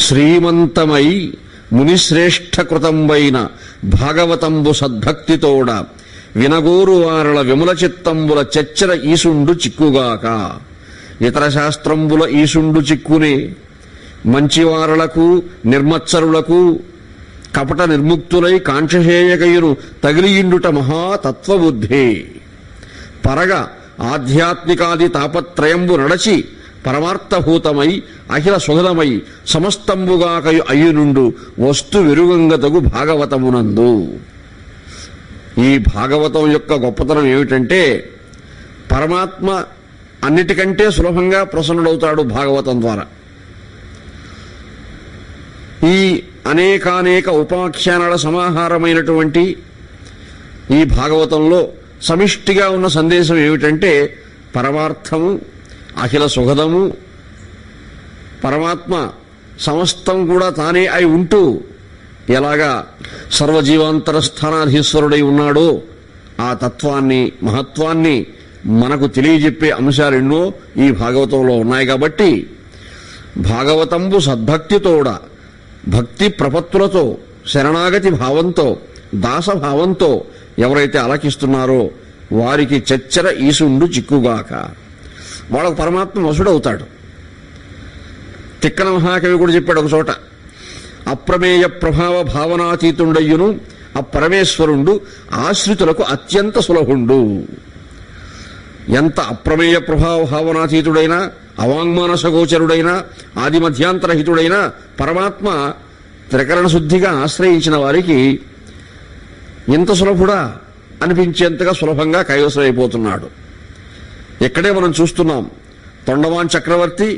శ్రీమంతమై మునిశ్రేష్ఠకృతంబైన భాగవతంబు సద్భక్తితోడ వినగోరు వారల విమల చిత్తంబుల చచ్చర ఈసుండు చిక్కుగాక. ఇతర శాస్త్రంబుల ఈసుండు చిక్కునే మంచివారలకు నిర్మత్సరులకు కపట నిర్ముక్తులై కాంక్షసేయకయును తగిలియిండుట మహాతత్వబుద్ధే. పరగ ఆధ్యాత్మికాది తాపత్రయంబు నడచి పరమార్థభూతమై అఖిల సుగదమై సమస్తంబుగాకయు అయ్యునుండు వస్తు వెరుగంగతగు భాగవతమునందు. ఈ భాగవతం యొక్క గొప్పతనం ఏమిటంటే పరమాత్మ అన్నిటికంటే సులభంగా ప్రసన్నుడవుతాడు భాగవతం ద్వారా. ఈ అనేకానేక ఉపాఖ్యానాల సమాహారమైనటువంటి ఈ భాగవతంలో సమిష్టిగా ఉన్న సందేశం ఏమిటంటే పరమార్థము, అఖిల సుఖదము, పరమాత్మ సమస్తం కూడా తానే అయి ఉంటూ ఎలాగా సర్వజీవాంతర స్థానాధీశ్వరుడై ఉన్నాడో ఆ తత్వాన్ని, మహత్వాన్ని మనకు తెలియజెప్పే అంశాలెన్నో ఈ భాగవతంలో ఉన్నాయి. కాబట్టి భాగవతంబు సద్భక్తితోడ భక్తి ప్రపత్తులతో శరణాగతి భావంతో దాసభావంతో ఎవరైతే ఆలకిస్తున్నారో వారికి చచ్చర ఈసుండు చిక్కుగాక. వాళ్ళకు పరమాత్మ వసుడవుతాడు. తిక్కన మహాకవి కూడా చెప్పాడు ఒక చోట, అప్రమేయ ప్రభావ భావనాతీతుండయ్యును ఆ పరమేశ్వరుండు ఆశ్రితులకు అత్యంత సులభుండు. ఎంత అప్రమేయ ప్రభావ భావనాతీతుడైనా అవాంగ్మానస గోచరుడైనా ఆది మధ్యాంతరహితుడైనా పరమాత్మ త్రికరణ శుద్ధిగా ఆశ్రయించిన వారికి ఇంత సులభుడా అనిపించేంతగా సులభంగా కైవసమైపోతున్నాడు. ఇక్కడే మనం చూస్తున్నాం, తొండమాన్ చక్రవర్తి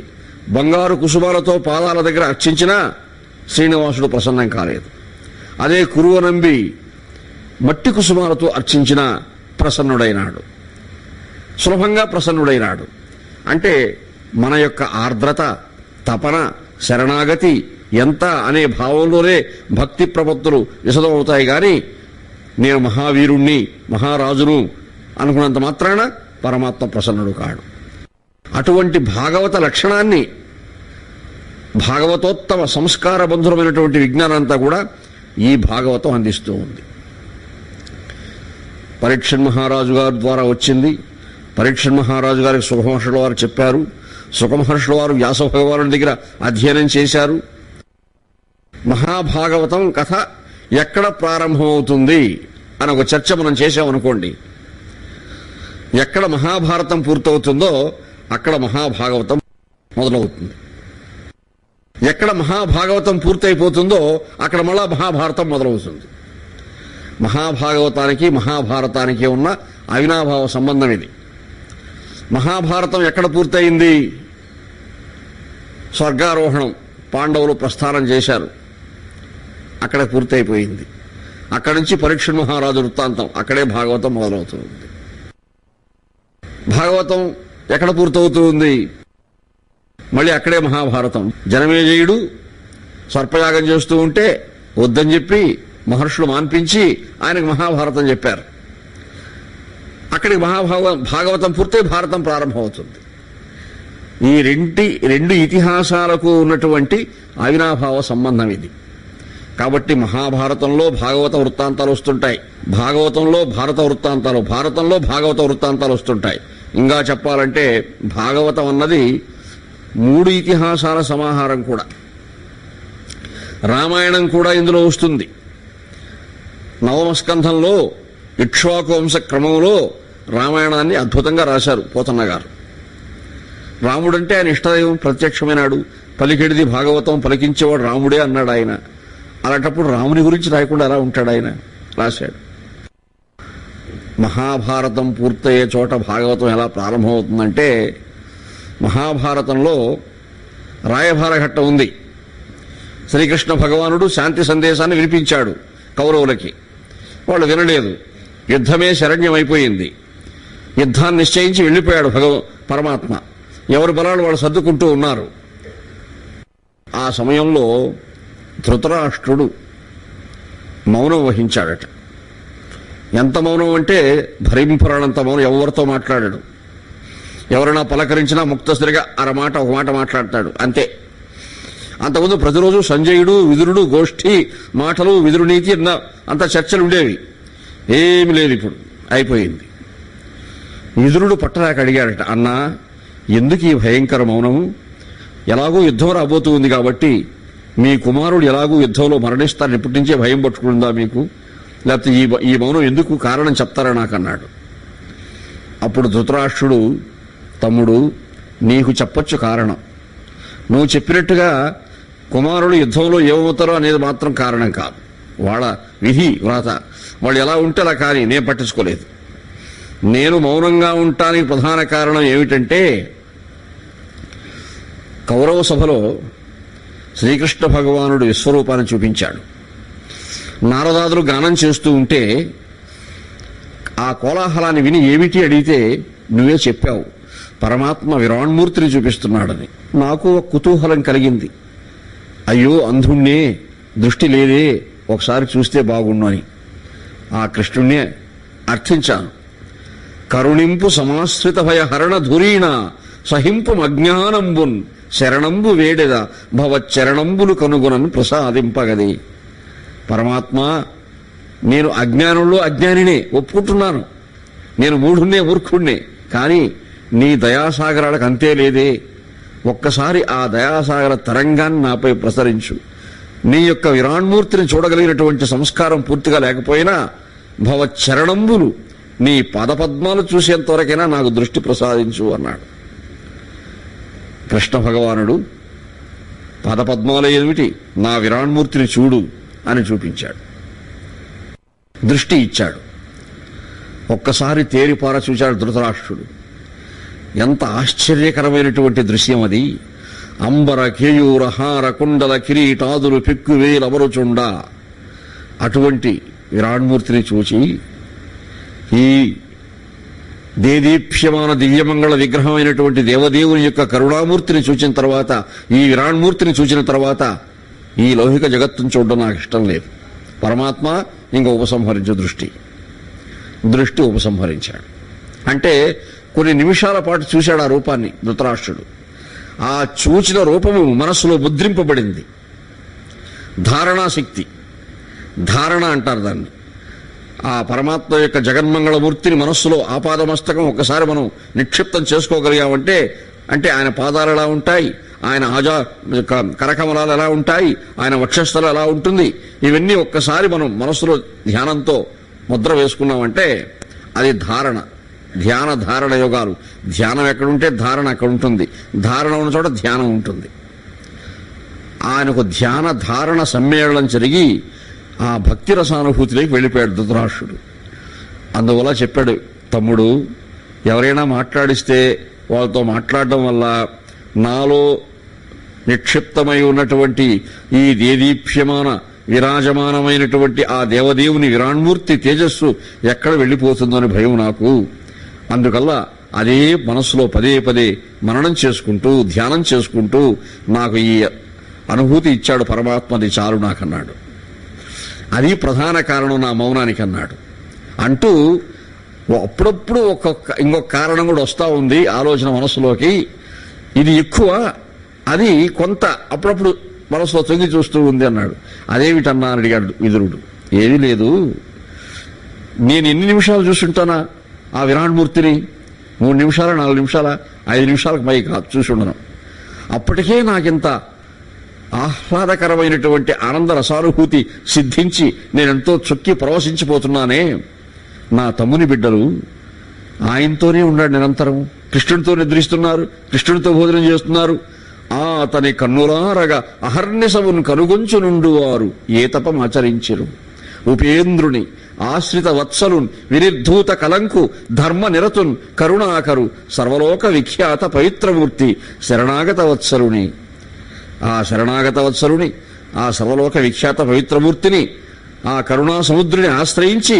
బంగారు కుసుమాలతో పాదాల దగ్గర అర్చించినా శ్రీనివాసుడు ప్రసన్నం కాలేదు. అదే కురువనంబి మట్టి కుసుమాలతో అర్చించినా ప్రసన్నుడైనాడు, సులభంగా ప్రసన్నుడైనాడు. అంటే మన యొక్క ఆర్ద్రత, తపన, శరణాగతి ఎంత అనే భావంలోనే భక్తి ప్రపత్తులు విశదమవుతాయి. కానీ నేను మహావీరుణ్ణి, మహారాజును అనుకున్నంత మాత్రాన పరమాత్మ ప్రసన్నుడు కాడు. అటువంటి భాగవత లక్షణాన్ని, భాగవతోత్తమ సంస్కార బంధురమైనటువంటి విజ్ఞానంతా కూడా ఈ భాగవతం అందిస్తూ ఉంది. పరీక్షణ్ మహారాజు గారి ద్వారా వచ్చింది. పరీక్షణ్ మహారాజు గారికి సుఖమహర్షుల వారు చెప్పారు. సుఖమహర్షుల వారు వ్యాస భగవానుడి దగ్గర అధ్యయనం చేశారు. మహాభాగవతం కథ ఎక్కడ ప్రారంభమవుతుంది అని ఒక చర్చ మనం చేశామనుకోండి, ఎక్కడ మహాభారతం పూర్తవుతుందో అక్కడ మహాభాగవతం మొదలవుతుంది. ఎక్కడ మహాభాగవతం పూర్తయిపోతుందో అక్కడ మళ్ళా మహాభారతం మొదలవుతుంది. మహాభాగవతానికి మహాభారతానికి ఉన్న అవినాభావ సంబంధం ఇది. మహాభారతం ఎక్కడ పూర్తయింది? స్వర్గారోహణం, పాండవులు ప్రస్థానం చేశారు, అక్కడ పూర్తయిపోయింది. అక్కడి నుంచి పరీక్షణ్ మహారాజు వృత్తాంతం, అక్కడే భాగవతం మొదలవుతుంది. భాగవతం ఎక్కడ పూర్తవుతుంది? మళ్ళీ అక్కడే మహాభారతం. జనమేజయుడు సర్పయాగం చేస్తూ ఉంటే వద్దని చెప్పి మహర్షులు మాన్పించి ఆయనకు మహాభారతం చెప్పారు. అక్కడికి భాగవతం పూర్తయి భారతం ప్రారంభమవుతుంది. ఈ రెండు ఇతిహాసాలకు ఉన్నటువంటి అవినాభావ సంబంధం ఇది. కాబట్టి మహాభారతంలో భాగవత వృత్తాంతాలు వస్తుంటాయి, భాగవతంలో భారత వృత్తాంతాలు, భారతంలో భాగవత వృత్తాంతాలు వస్తుంటాయి. ఇంకా చెప్పాలంటే భాగవతం అన్నది 3 ఇతిహాసాల సమాహారం కూడా. రామాయణం కూడా ఇందులో వస్తుంది. నవమ స్కంధంలో ఇక్ష్వాకు వంశ క్రమంలో రామాయణాన్ని అద్భుతంగా రాశారు పోతన్న గారు. రాముడంటే ఆయన ఇష్టదైవం, ప్రత్యక్షమైనాడు. పలికెడిది భాగవతం, పలికించేవాడు రాముడే అన్నాడు ఆయన. అలాంటప్పుడు రాముని గురించి రాయకుండా ఎలా ఉంటాడు ఆయన? రాశాడు. మహాభారతం పూర్తయ్యే చోట భాగవతం ఎలా ప్రారంభమవుతుందంటే, మహాభారతంలో రాయభార ఘట్టం ఉంది. శ్రీకృష్ణ భగవానుడు శాంతి సందేశాన్ని వినిపించాడు కౌరవులకి. వాళ్ళు వినలేదు. యుద్ధమే శరణ్యమైపోయింది. యుద్ధాన్ని నిశ్చయించి వెళ్ళిపోయాడు పరమాత్మ. ఎవరి బలాలు వాళ్ళు సర్దుకుంటూ ఉన్నారు. ఆ సమయంలో ధృతరాష్ట్రుడు మౌనం వహించాడట. ఎంత మౌనం అంటే భరింపరానంత మౌనం. ఎవరితో మాట్లాడాడు. ఎవరైనా పలకరించినా ముక్తసరిగా ఒక మాట మాట్లాడతాడు, అంతే. అంతకుముందు ప్రతిరోజు సంజయుడు విదురుడు గోష్ఠి మాటలు విదురునీతి అంత చర్చలు ఉండేవి. ఏమి లేదు, ఇప్పుడు అయిపోయింది. విదురుడు పట్టలేక అడిగాడట, అన్నా ఎందుకు ఈ భయంకర మౌనము? ఎలాగో యుద్ధం రాబోతూ ఉంది కాబట్టి మీ కుమారుడు ఎలాగూ యుద్ధంలో మరణిస్తారని ఇప్పటి నుంచే భయం పట్టుకుందా మీకు? లేకపోతే ఈ మౌనం ఎందుకు? కారణం చెప్తారా నాకన్నాడు. అప్పుడు ధృతరాష్ట్రుడు, తమ్ముడు నీకు చెప్పొచ్చు కారణం. నువ్వు చెప్పినట్టుగా కుమారుడు యుద్ధంలో ఏమవుతారో అనేది మాత్రం కారణం కాదు. వాళ్ళ విధి వ్రాత, వాళ్ళు ఎలా ఉంటే అలా, కానీ నేను పట్టించుకోలేదు. నేను మౌనంగా ఉండటానికి ప్రధాన కారణం ఏమిటంటే, కౌరవ సభలో శ్రీకృష్ణ భగవానుడు విశ్వరూపాన్ని చూపించాడు. నారదాదులు గానం చేస్తూ ఉంటే ఆ కోలాహలాన్ని విని ఏమిటి అడిగితే నువ్వే చెప్పావు, పరమాత్మ విరాణ్మూర్తిని చూపిస్తున్నాడని. నాకు ఒక కుతూహలం కలిగింది. అయ్యో అంధుణ్ణే, దృష్టి లేదే, ఒకసారి చూస్తే బాగుండు అని ఆ కృష్ణుణ్ణే అర్థించాను. కరుణింపు సమాశ్రిత భయ హరణ ధురీణ సహింపు అజ్ఞానంబున్ శరణంబు వేడెద భవచ్చరణంబులు కనుగొనను ప్రసాదింపగది. పరమాత్మ, నేను అజ్ఞానంలో అజ్ఞానినే ఒప్పుకుంటున్నాను, నేను మూఢుణ్ణే మూర్ఖుణ్ణే, కానీ నీ దయాసాగరాలకు అంతే లేదే. ఒక్కసారి ఆ దయాసాగర తరంగాన్ని నాపై ప్రసరించు. నీ యొక్క విరాణ్మూర్తిని చూడగలిగినటువంటి సంస్కారం పూర్తిగా లేకపోయినా భవచ్చరణంబులు, నీ పాదపద్మాలు చూసేంతవరకైనా నాకు దృష్టి ప్రసాదించు అన్నాడు. కృష్ణ భగవానుడు పాదపద్మాలు ఏమిటి, నా విరాణ్మూర్తిని చూడు అని చూపించాడు, దృష్టి ఇచ్చాడు. ఒక్కసారి తేరిపార చూశాడు ధృతరాష్ట్రుడు. ఎంత ఆశ్చర్యకరమైనటువంటి దృశ్యం అది! అంబర కేయూర హార కుండల కిరీటాదులు పెక్కువేలవరుచుండ అటువంటి విరాణ్మూర్తిని చూచి, ఈ దేదీప్యమాన దివ్యమంగళ విగ్రహమైనటువంటి దేవదేవుని యొక్క కరుణామూర్తిని చూచిన తర్వాత, ఈ విరాణ్మూర్తిని చూసిన తర్వాత ఈ లౌకిక జగత్తును చూడడం నాకు ఇష్టం లేదు. పరమాత్మ ఇంక ఉపసంహరించు, దృష్టి ఉపసంహరించాడు. అంటే కొన్ని నిమిషాల పాటు చూశాడు ఆ రూపాన్ని ధృతరాష్ట్రుడు. ఆ చూచిన రూపము మనస్సులో ముద్రింపబడింది. ధారణాశక్తి, ధారణ అంటారు దాన్ని. ఆ పరమాత్మ యొక్క జగన్మంగళమూర్తిని మనస్సులో ఆపాదమస్తకం ఒక్కసారి మనం నిక్షిప్తం చేసుకోగలిగామంటే, అంటే ఆయన పాదాలు ఎలా ఉంటాయి, ఆయన కరకమలాలు ఎలా ఉంటాయి, ఆయన వక్షస్థలం ఎలా ఉంటుంది, ఇవన్నీ ఒక్కసారి మనం మనస్సులో ధ్యానంతో ముద్ర వేసుకున్నామంటే అది ధారణ. ధ్యాన ధారణ యోగాలు. ధ్యానం ఎక్కడుంటే ధారణ అక్కడ ఉంటుంది, ధారణ ఉన్న చోట ధ్యానం ఉంటుంది. ఆయనకు ధ్యాన ధారణ సమ్మేళనం జరిగి ఆ భక్తి రసానుభూతిలోకి వెళ్ళిపోయాడు ధృతరాష్ట్రుడు. అందువల్ల చెప్పాడు, తమ్ముడు ఎవరైనా మాట్లాడిస్తే వాళ్ళతో మాట్లాడడం వల్ల నాలో నిక్షిప్తమై ఉన్నటువంటి ఈ దేదీప్యమాన విరాజమానమైనటువంటి ఆ దేవదేవుని విరాణ్మూర్తి తేజస్సు ఎక్కడ వెళ్ళిపోతుందో అని భయం నాకు. అందుకల్లా అదే మనస్సులో పదే పదే మననం చేసుకుంటూ ధ్యానం చేసుకుంటూ నాకు ఈ అనుభూతి ఇచ్చాడు పరమాత్మ, అది చాలు నాకన్నాడు. అది ప్రధాన కారణం నా మౌనానికి అన్నాడు. అంటూ అప్పుడప్పుడు ఇంకొక కారణం కూడా వస్తూ ఉంది ఆలోచన మనసులోకి. ఇది ఎక్కువ, అది కొంత అప్పుడప్పుడు మనసులో తొంగి చూస్తూ ఉంది అన్నాడు. అదేమిటన్నా అని అడిగాడు విదురుడు. ఏమీ లేదు, నేను ఎన్ని నిమిషాలు చూసుంటానా ఆ విరాణ్మూర్తిని? 3 నిమిషాల 4 నిమిషాల 5 నిమిషాలకు పై కాదు చూసి ఉండను. అప్పటికే నాకింత ఆహ్లాదకరమైనటువంటి ఆనంద రసానుభూతి సిద్ధించి నేనెంతో చొక్కి ప్రవశించిపోతున్నానే. నా తమ్ముని బిడ్డలు ఆయనతోనే ఉన్నాడు నిరంతరం, కృష్ణుడితో నిద్రిస్తున్నారు, కృష్ణుడితో భోజనం చేస్తున్నారు. అతని కన్నులారగా అహర్నిశమును కనుగొంచునుండు వారు ఏ తపమాచరించెరు. ఉపేంద్రుని ఆశ్రిత వత్సలున్ వినిర్ధూత కలంకు ధర్మ నిరతున్ కరుణాకరు సర్వలోక విఖ్యాత పవిత్రమూర్తి శరణాగత వత్సలుని. ఆ శరణాగత వత్సలుని, ఆ సర్వలోక విఖ్యాత పవిత్రమూర్తిని, ఆ కరుణా సముద్రుని ఆశ్రయించి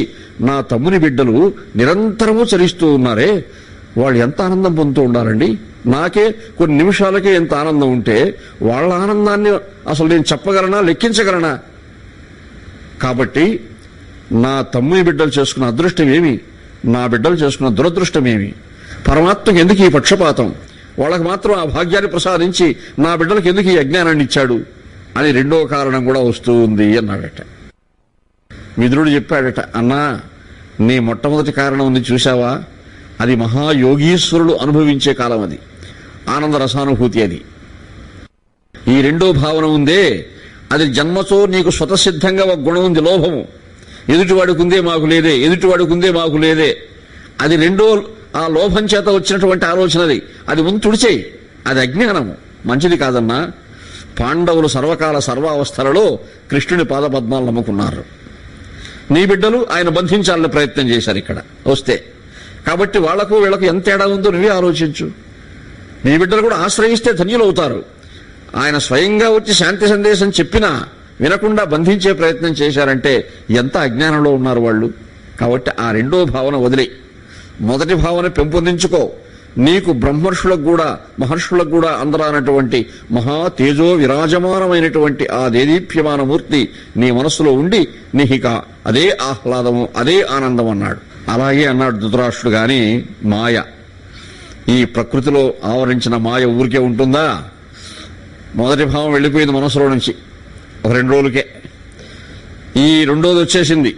నా తమ్ముని బిడ్డలు నిరంతరము చరిస్తూ ఉన్నారే, వాళ్ళు ఎంత ఆనందం పొందుతూ ఉండాలండి. నాకే కొన్ని నిమిషాలకే ఎంత ఆనందం ఉంటే వాళ్ళ ఆనందాన్ని అసలు నేను చెప్పగలనా, లెక్కించగలనా? కాబట్టి నా తమ్ముని బిడ్డలు చేసుకున్న అదృష్టం ఏమి, నా బిడ్డలు చేసుకున్న దురదృష్టం ఏమి? పరమాత్మకి ఎందుకు ఈ పక్షపాతం? వాళ్ళకి మాత్రం ఆ భాగ్యాన్ని ప్రసాదించి నా బిడ్డలకు ఎందుకు ఈ అజ్ఞానాన్ని ఇచ్చాడు? అని రెండో కారణం కూడా వస్తూ ఉంది అన్నాడట. విదురుడు చెప్పాడట, అన్నా నీ మొట్టమొదటి కారణం ఉంది చూశావా, అది మహాయోగీశ్వరుడు అనుభవించే కాలం, అది ఆనంద రసానుభూతి. అది ఈ రెండో భావన ఉందే, అది జన్మతో నీకు స్వతసిద్ధంగా ఒక గుణం ఉంది, లోభము. ఎదుటివాడుకుందే మాకు లేదే, ఎదుటివాడుకుందే మాకు లేదే. అది రెండో ఆ లోభం చేత వచ్చినటువంటి ఆలోచనది. అది ముందు తుడిచేయి, అది అజ్ఞానము, మంచిది కాదన్నా. పాండవులు సర్వకాల సర్వావస్థలలో కృష్ణుని పాదపద్మాలు నమ్ముకున్నారు. నీ బిడ్డలు ఆయన బంధించాలని ప్రయత్నం చేశారు ఇక్కడ వస్తే. కాబట్టి వాళ్లకు వీళ్లకు ఎంత తేడా ఉందో నువ్వే ఆలోచించు. నీ బిడ్డలు కూడా ఆశ్రయిస్తే ధన్యులవుతారు. ఆయన స్వయంగా వచ్చి శాంతి సందేశం చెప్పినా వినకుండా బంధించే ప్రయత్నం చేశారంటే ఎంత అజ్ఞానంలో ఉన్నారు వాళ్ళు. కాబట్టి ఆ రెండో భావన వదిలే, మొదటి భావన పెంపొందించుకో. నీకు బ్రహ్మర్షులకు కూడా మహర్షులకు కూడా అందరానటువంటి మహా తేజో విరాజమానమైనటువంటి ఆ దేదీప్యమాన మూర్తి నీ మనస్సులో ఉండి నీహిక అదే ఆహ్లాదము, అదే ఆనందం అన్నాడు. అలాగే అన్నాడు ధృతరాష్ట్రుడు. గాని మాయ, ఈ ప్రకృతిలో ఆవరించిన మాయ ఊరికే ఉంటుందా? మొదటి భావం వెళ్ళిపోయింది మనసులో నుంచి ఒక 2 రోజులకే. ఈ రెండోది వచ్చేసింది.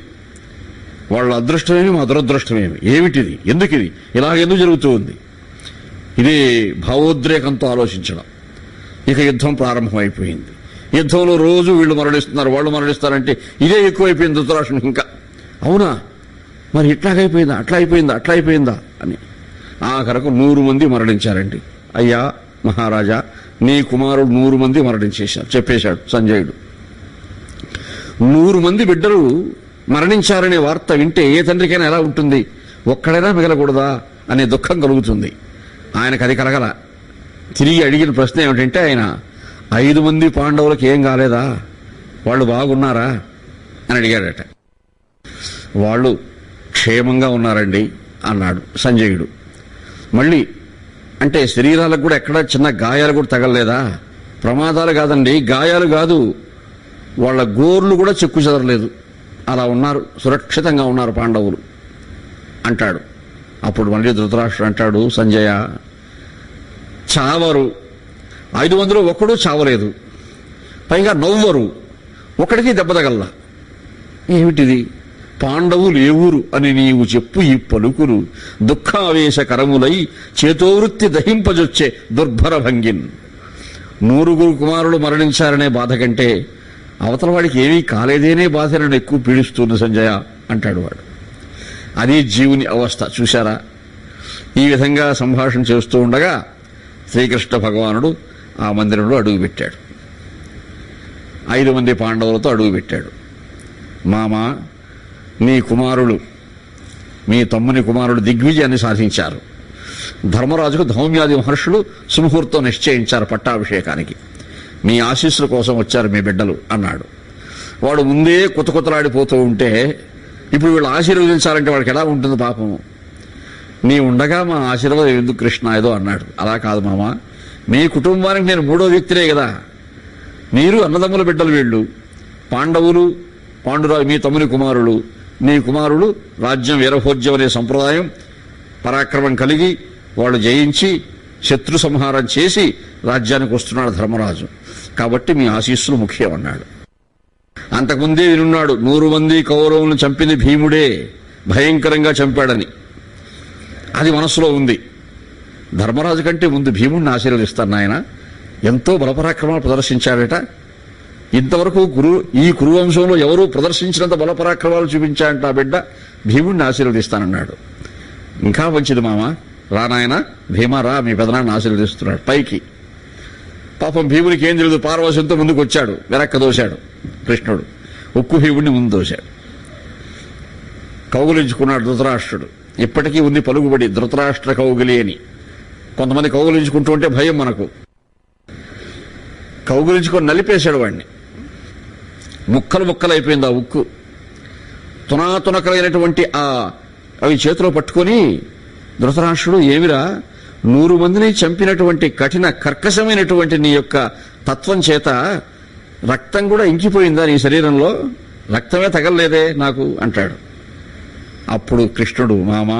వాళ్ళ అదృష్టమేమి మా దురదృష్టమేమి, ఏమిటిది, ఎందుకిది, ఇలాగెందుకు జరుగుతూ ఉంది? ఇది భావోద్రేకంతో ఆలోచించడం. ఇక యుద్ధం ప్రారంభమైపోయింది. యుద్ధంలో రోజు వీళ్ళు మరణిస్తున్నారు, వాళ్ళు మరణిస్తారంటే ఇదే ఎక్కువైపోయింది ధృతరాష్ట్రునికి. ఇంకా అవునా, మరి ఇట్లాగైపోయిందా, అట్లా అయిపోయిందా, అట్లా అయిపోయిందా అని ఆఖరకు 100 మంది మరణించారండి. అయ్యా మహారాజా, నీ కుమారుడు 100 మంది మరణించేశారు చెప్పేశాడు సంజయుడు. 100 మంది బిడ్డలు మరణించారనే వార్త వింటే ఏ తండ్రికైనా ఎలా ఉంటుంది? ఒక్కడైనా మిగలకూడదా అనే దుఃఖం కలుగుతుంది. ఆయనకు అది కలగల. తిరిగి అడిగిన ప్రశ్న ఏమిటంటే, ఆయన 5 మంది పాండవులకు ఏం కాలేదా, వాళ్ళు బాగున్నారా అని అడిగాడట. వాళ్ళు క్షేమంగా ఉన్నారండి అన్నాడు సంజయుడు. మళ్ళీ అంటే శరీరాలకు కూడా ఎక్కడ చిన్న గాయాలు కూడా తగలలేదా? ప్రమాదాలు కాదండి, గాయాలు కాదు, వాళ్ళ గోర్లు కూడా చెక్కు చెదరలేదు, అలా ఉన్నారు, సురక్షితంగా ఉన్నారు పాండవులు అంటాడు. అప్పుడు మళ్ళీ ధృతరాష్ట్రుడు అంటాడు, సంజయ చావరు, 500లో ఒక్కడూ చావలేదు, పైగా నవ్వరు, ఒకడికి దెబ్బ తగల్లా. ఏమిటిది? పాండవులు ఏ ఊరు అని నీవు చెప్పు ఈ పలుకులు, దుఃఖావేశకరములై చేతోవృత్తి దహింపజొచ్చే దుర్భర భంగిన్. 100 కుమారులు మరణించారనే బాధ కంటే అవతల వాడికి ఏమీ కాలేదేనే బాధ నన్ను ఎక్కువ పీడిస్తుంది సంజయ అంటాడు వాడు. అది జీవుని అవస్థ. చూశారా? ఈ విధంగా సంభాషణ చేస్తూ ఉండగా శ్రీకృష్ణ భగవానుడు ఆ మందిరంలో అడుగుపెట్టాడు. 5 మంది పాండవులతో అడుగుపెట్టాడు. మామా, నీ కుమారులు, మీ తమ్ముని కుమారుడు దిగ్విజయాన్ని సాధించారు. ధర్మరాజుకు ధౌమ్యాది మహర్షులు సుముహూర్తం నిశ్చయించారు పట్టాభిషేకానికి. మీ ఆశీస్సుల కోసం వచ్చారు మీ బిడ్డలు అన్నాడు. వాడు ముందే కుతకుతలాడిపోతూ ఉంటే ఇప్పుడు వీళ్ళు ఆశీర్వదించాలంటే వాడికి ఎలా ఉంటుంది పాపము. నీ ఉండగా మా ఆశీర్వాదం ఎందుకు కృష్ణ ఏదో అన్నాడు. అలా కాదు మామ, మీ కుటుంబానికి నేను 3వ వ్యక్తినే కదా. మీరు అన్నదమ్ముల బిడ్డలు, వీళ్ళు పాండవులు, పాండురాజు మీ తమ్ముని కుమారులు, నీ కుమారుడు రాజ్యం వీరభోజ్యం అనే సంప్రదాయం పరాక్రమం కలిగి వాళ్ళు జయించి శత్రు సంహారం చేసి రాజ్యానికి వస్తున్నాడు ధర్మరాజు. కాబట్టి మీ ఆశీస్సులు ముఖ్యం అన్నాడు. అంతకుముందే వినున్నాడు 100 మంది కౌరవులను చంపింది భీముడే, భయంకరంగా చంపాడని. అది మనసులో ఉంది. ధర్మరాజు కంటే ముందు భీముడిని ఆశీర్వదిస్తాను ఆయన, ఎంతో బలపరాక్రమాలు ప్రదర్శించాడట. ఇంతవరకు ఈ కురువంశంలో ఎవరూ ప్రదర్శించినంత బలపరాక్రమాలు చూపించాడంట ఆ బిడ్డ, భీముడిని ఆశీర్వదిస్తానన్నాడు. ఇంకా మంచిది మామ, రానాయన భీమారా, మీ పెదనాన్ని ఆశీర్వదిస్తున్నాడు పైకి. పాపం భీమునికి ఏం తెలియదు, పార్వశంతో ముందుకు వచ్చాడు, వెనక్క దోశాడు కృష్ణుడు, ఉక్కు భీముడిని ముందు దోశాడు. కౌగులించుకున్నాడు ధృతరాష్ట్రుడు. ఇప్పటికీ ఉంది పలుకుబడి ధృతరాష్ట్ర కౌగులి అని. కొంతమంది కౌగులించుకుంటూ ఉంటే భయం మనకు. కౌగులించుకొని నలిపేశాడు వాడిని, ముక్కలు ముక్కలైపోయింది ఆ ఉక్కు. తునాతునకలైనటువంటి అవి చేతిలో పట్టుకొని ధృతరాష్ట్రుడు, ఏమిరా 100 మందిని చంపినటువంటి కఠిన కర్కశమైనటువంటి నీ యొక్క తత్వం చేత రక్తం కూడా ఇంకిపోయిందా నీ శరీరంలో? రక్తమే తగలలేదే నాకు అంటాడు. అప్పుడు కృష్ణుడు, మామా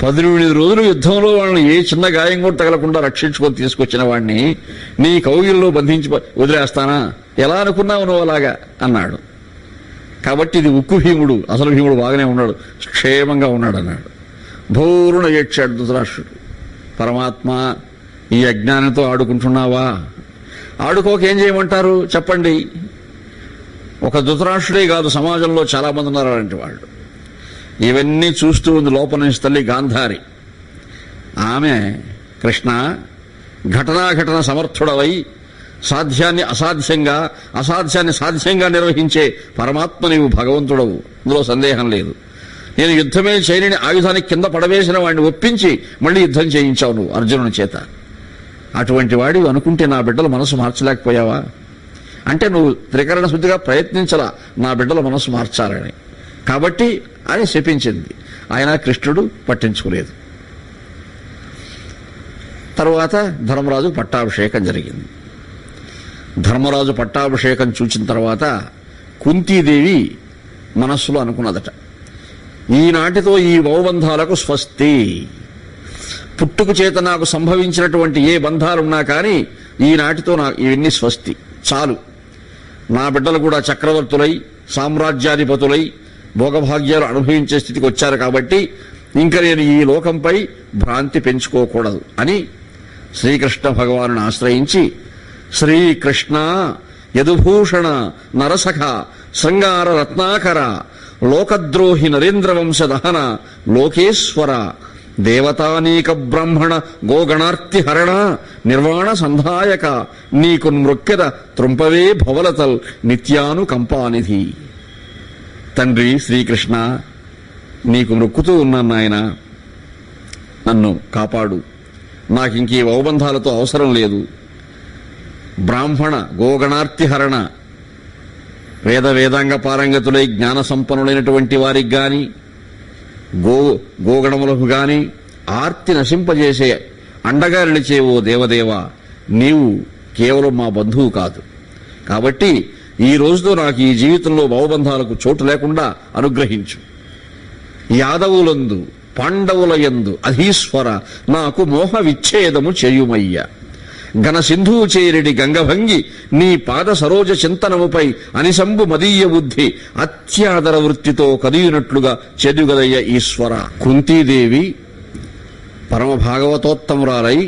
18 రోజులు యుద్ధంలో వాళ్ళని ఏ చిన్న గాయం కూడా తగలకుండా రక్షించుకొని తీసుకొచ్చిన వాడిని నీ కౌగిల్లో బంధించి వదిలేస్తానా ఎలా అనుకున్నావు నువ్వు అలాగా అన్నాడు. కాబట్టి ఇది ఉక్కు భీముడు, అసలు భీముడు బాగానే ఉన్నాడు, క్షేమంగా ఉన్నాడు అన్నాడు. భూరుణ ఏడ్చాడు ధృతరాష్ట్రుడు. పరమాత్మ, ఈ అజ్ఞానంతో ఆడుకుంటున్నావా? ఆడుకోకేం చేయమంటారు చెప్పండి. ఒక ధృతరాష్ట్రుడే కాదు, సమాజంలో చాలా మంది ఉన్నారు అలాంటి వాళ్ళు. ఇవన్నీ చూస్తూ ఉంది లోపల నుంచి తల్లి గాంధారి. ఆమె, కృష్ణ, ఘటనాఘటన సమర్థుడవై సాధ్యాన్ని అసాధ్యంగా, అసాధ్యాన్ని సాధ్యంగా నిర్వహించే పరమాత్మ నీవు భగవంతుడవు, ఇందులో సందేహం లేదు. నేను యుద్ధమే చేయని ఆయుధానికి కింద పడవేసిన వాడిని ఒప్పించి మళ్ళీ యుద్ధం చేయించావు నువ్వు అర్జునుని చేత. అటువంటి వాడి అనుకుంటే నా బిడ్డల మనసు మార్చలేకపోయావా? అంటే నువ్వు త్రికరణ శుద్ధిగా ప్రయత్నించలా నా బిడ్డల మనసు మార్చాలని. కాబట్టి అని శపించింది. ఆయన కృష్ణుడు పట్టించుకోలేదు. తరువాత ధర్మరాజు పట్టాభిషేకం జరిగింది. ధర్మరాజు పట్టాభిషేకం చూచిన తర్వాత కుంతీదేవి మనస్సులో అనుకున్నదట, ఈనాటితో ఈ భవబంధాలకు స్వస్తి. పుట్టుక చేత నాకు సంభవించినటువంటి ఏ బంధాలున్నా కానీ ఈనాటితో ఇవన్నీ స్వస్తి, చాలు. నా బిడ్డలు కూడా చక్రవర్తులై సామ్రాజ్యాధిపతులై భోగభాగ్యాలు అనుభవించే స్థితికి వచ్చారు కాబట్టి ఇంకా నేను ఈ లోకంపై భ్రాంతి పెంచుకోకూడదు అని శ్రీకృష్ణ భగవాను ఆశ్రయించి, శ్రీకృష్ణ యదుభూషణ నరసఖ శృంగార రత్నాకర లోకద్రోహి నరేంద్రవంశదహన లోకేశ్వర దేవతానీక బ్రాహ్మణ గోగణార్తిహరణ నిర్వాణ సంధాయక నీకు మృక్కెద త్రుంపవే భవలతల్ నిత్యానుకంపానిధి. తండ్రి శ్రీకృష్ణ, నీకు మొక్కుతూ ఉన్నాను నాయన, నన్ను కాపాడు. నాకింక ఈ వౌబంధాలతో అవసరం లేదు. బ్రాహ్మణ గోగణార్తిహరణ, వేదాంగ పారంగతులై జ్ఞాన సంపన్నులైనటువంటి వారికి గాని గోగణములకు గాని ఆర్తి నశింపజేసే అండగా నిలిచే ఓ దేవదేవ, నీవు కేవలం మా బంధువు కాదు. కాబట్టి ఈ రోజుతో నాకు ఈ జీవితంలో భవబంధాలకు చోటు లేకుండా అనుగ్రహించు. యాదవులందు పాండవుల యందు అధీశ్వర నాకు మోహ విచ్ఛేదము చేయుమయ్య. ఘన సింధువు చేరిడి గంగభంగి నీ పాద సరోజ చింతనముపై అనిశంబు మదీయ బుద్ధి అత్యాదర వృత్తితో కదియునట్లుగా చెదుగదయ్య ఈశ్వర. కుంతీదేవి పరమ భాగవతోత్తమురాలై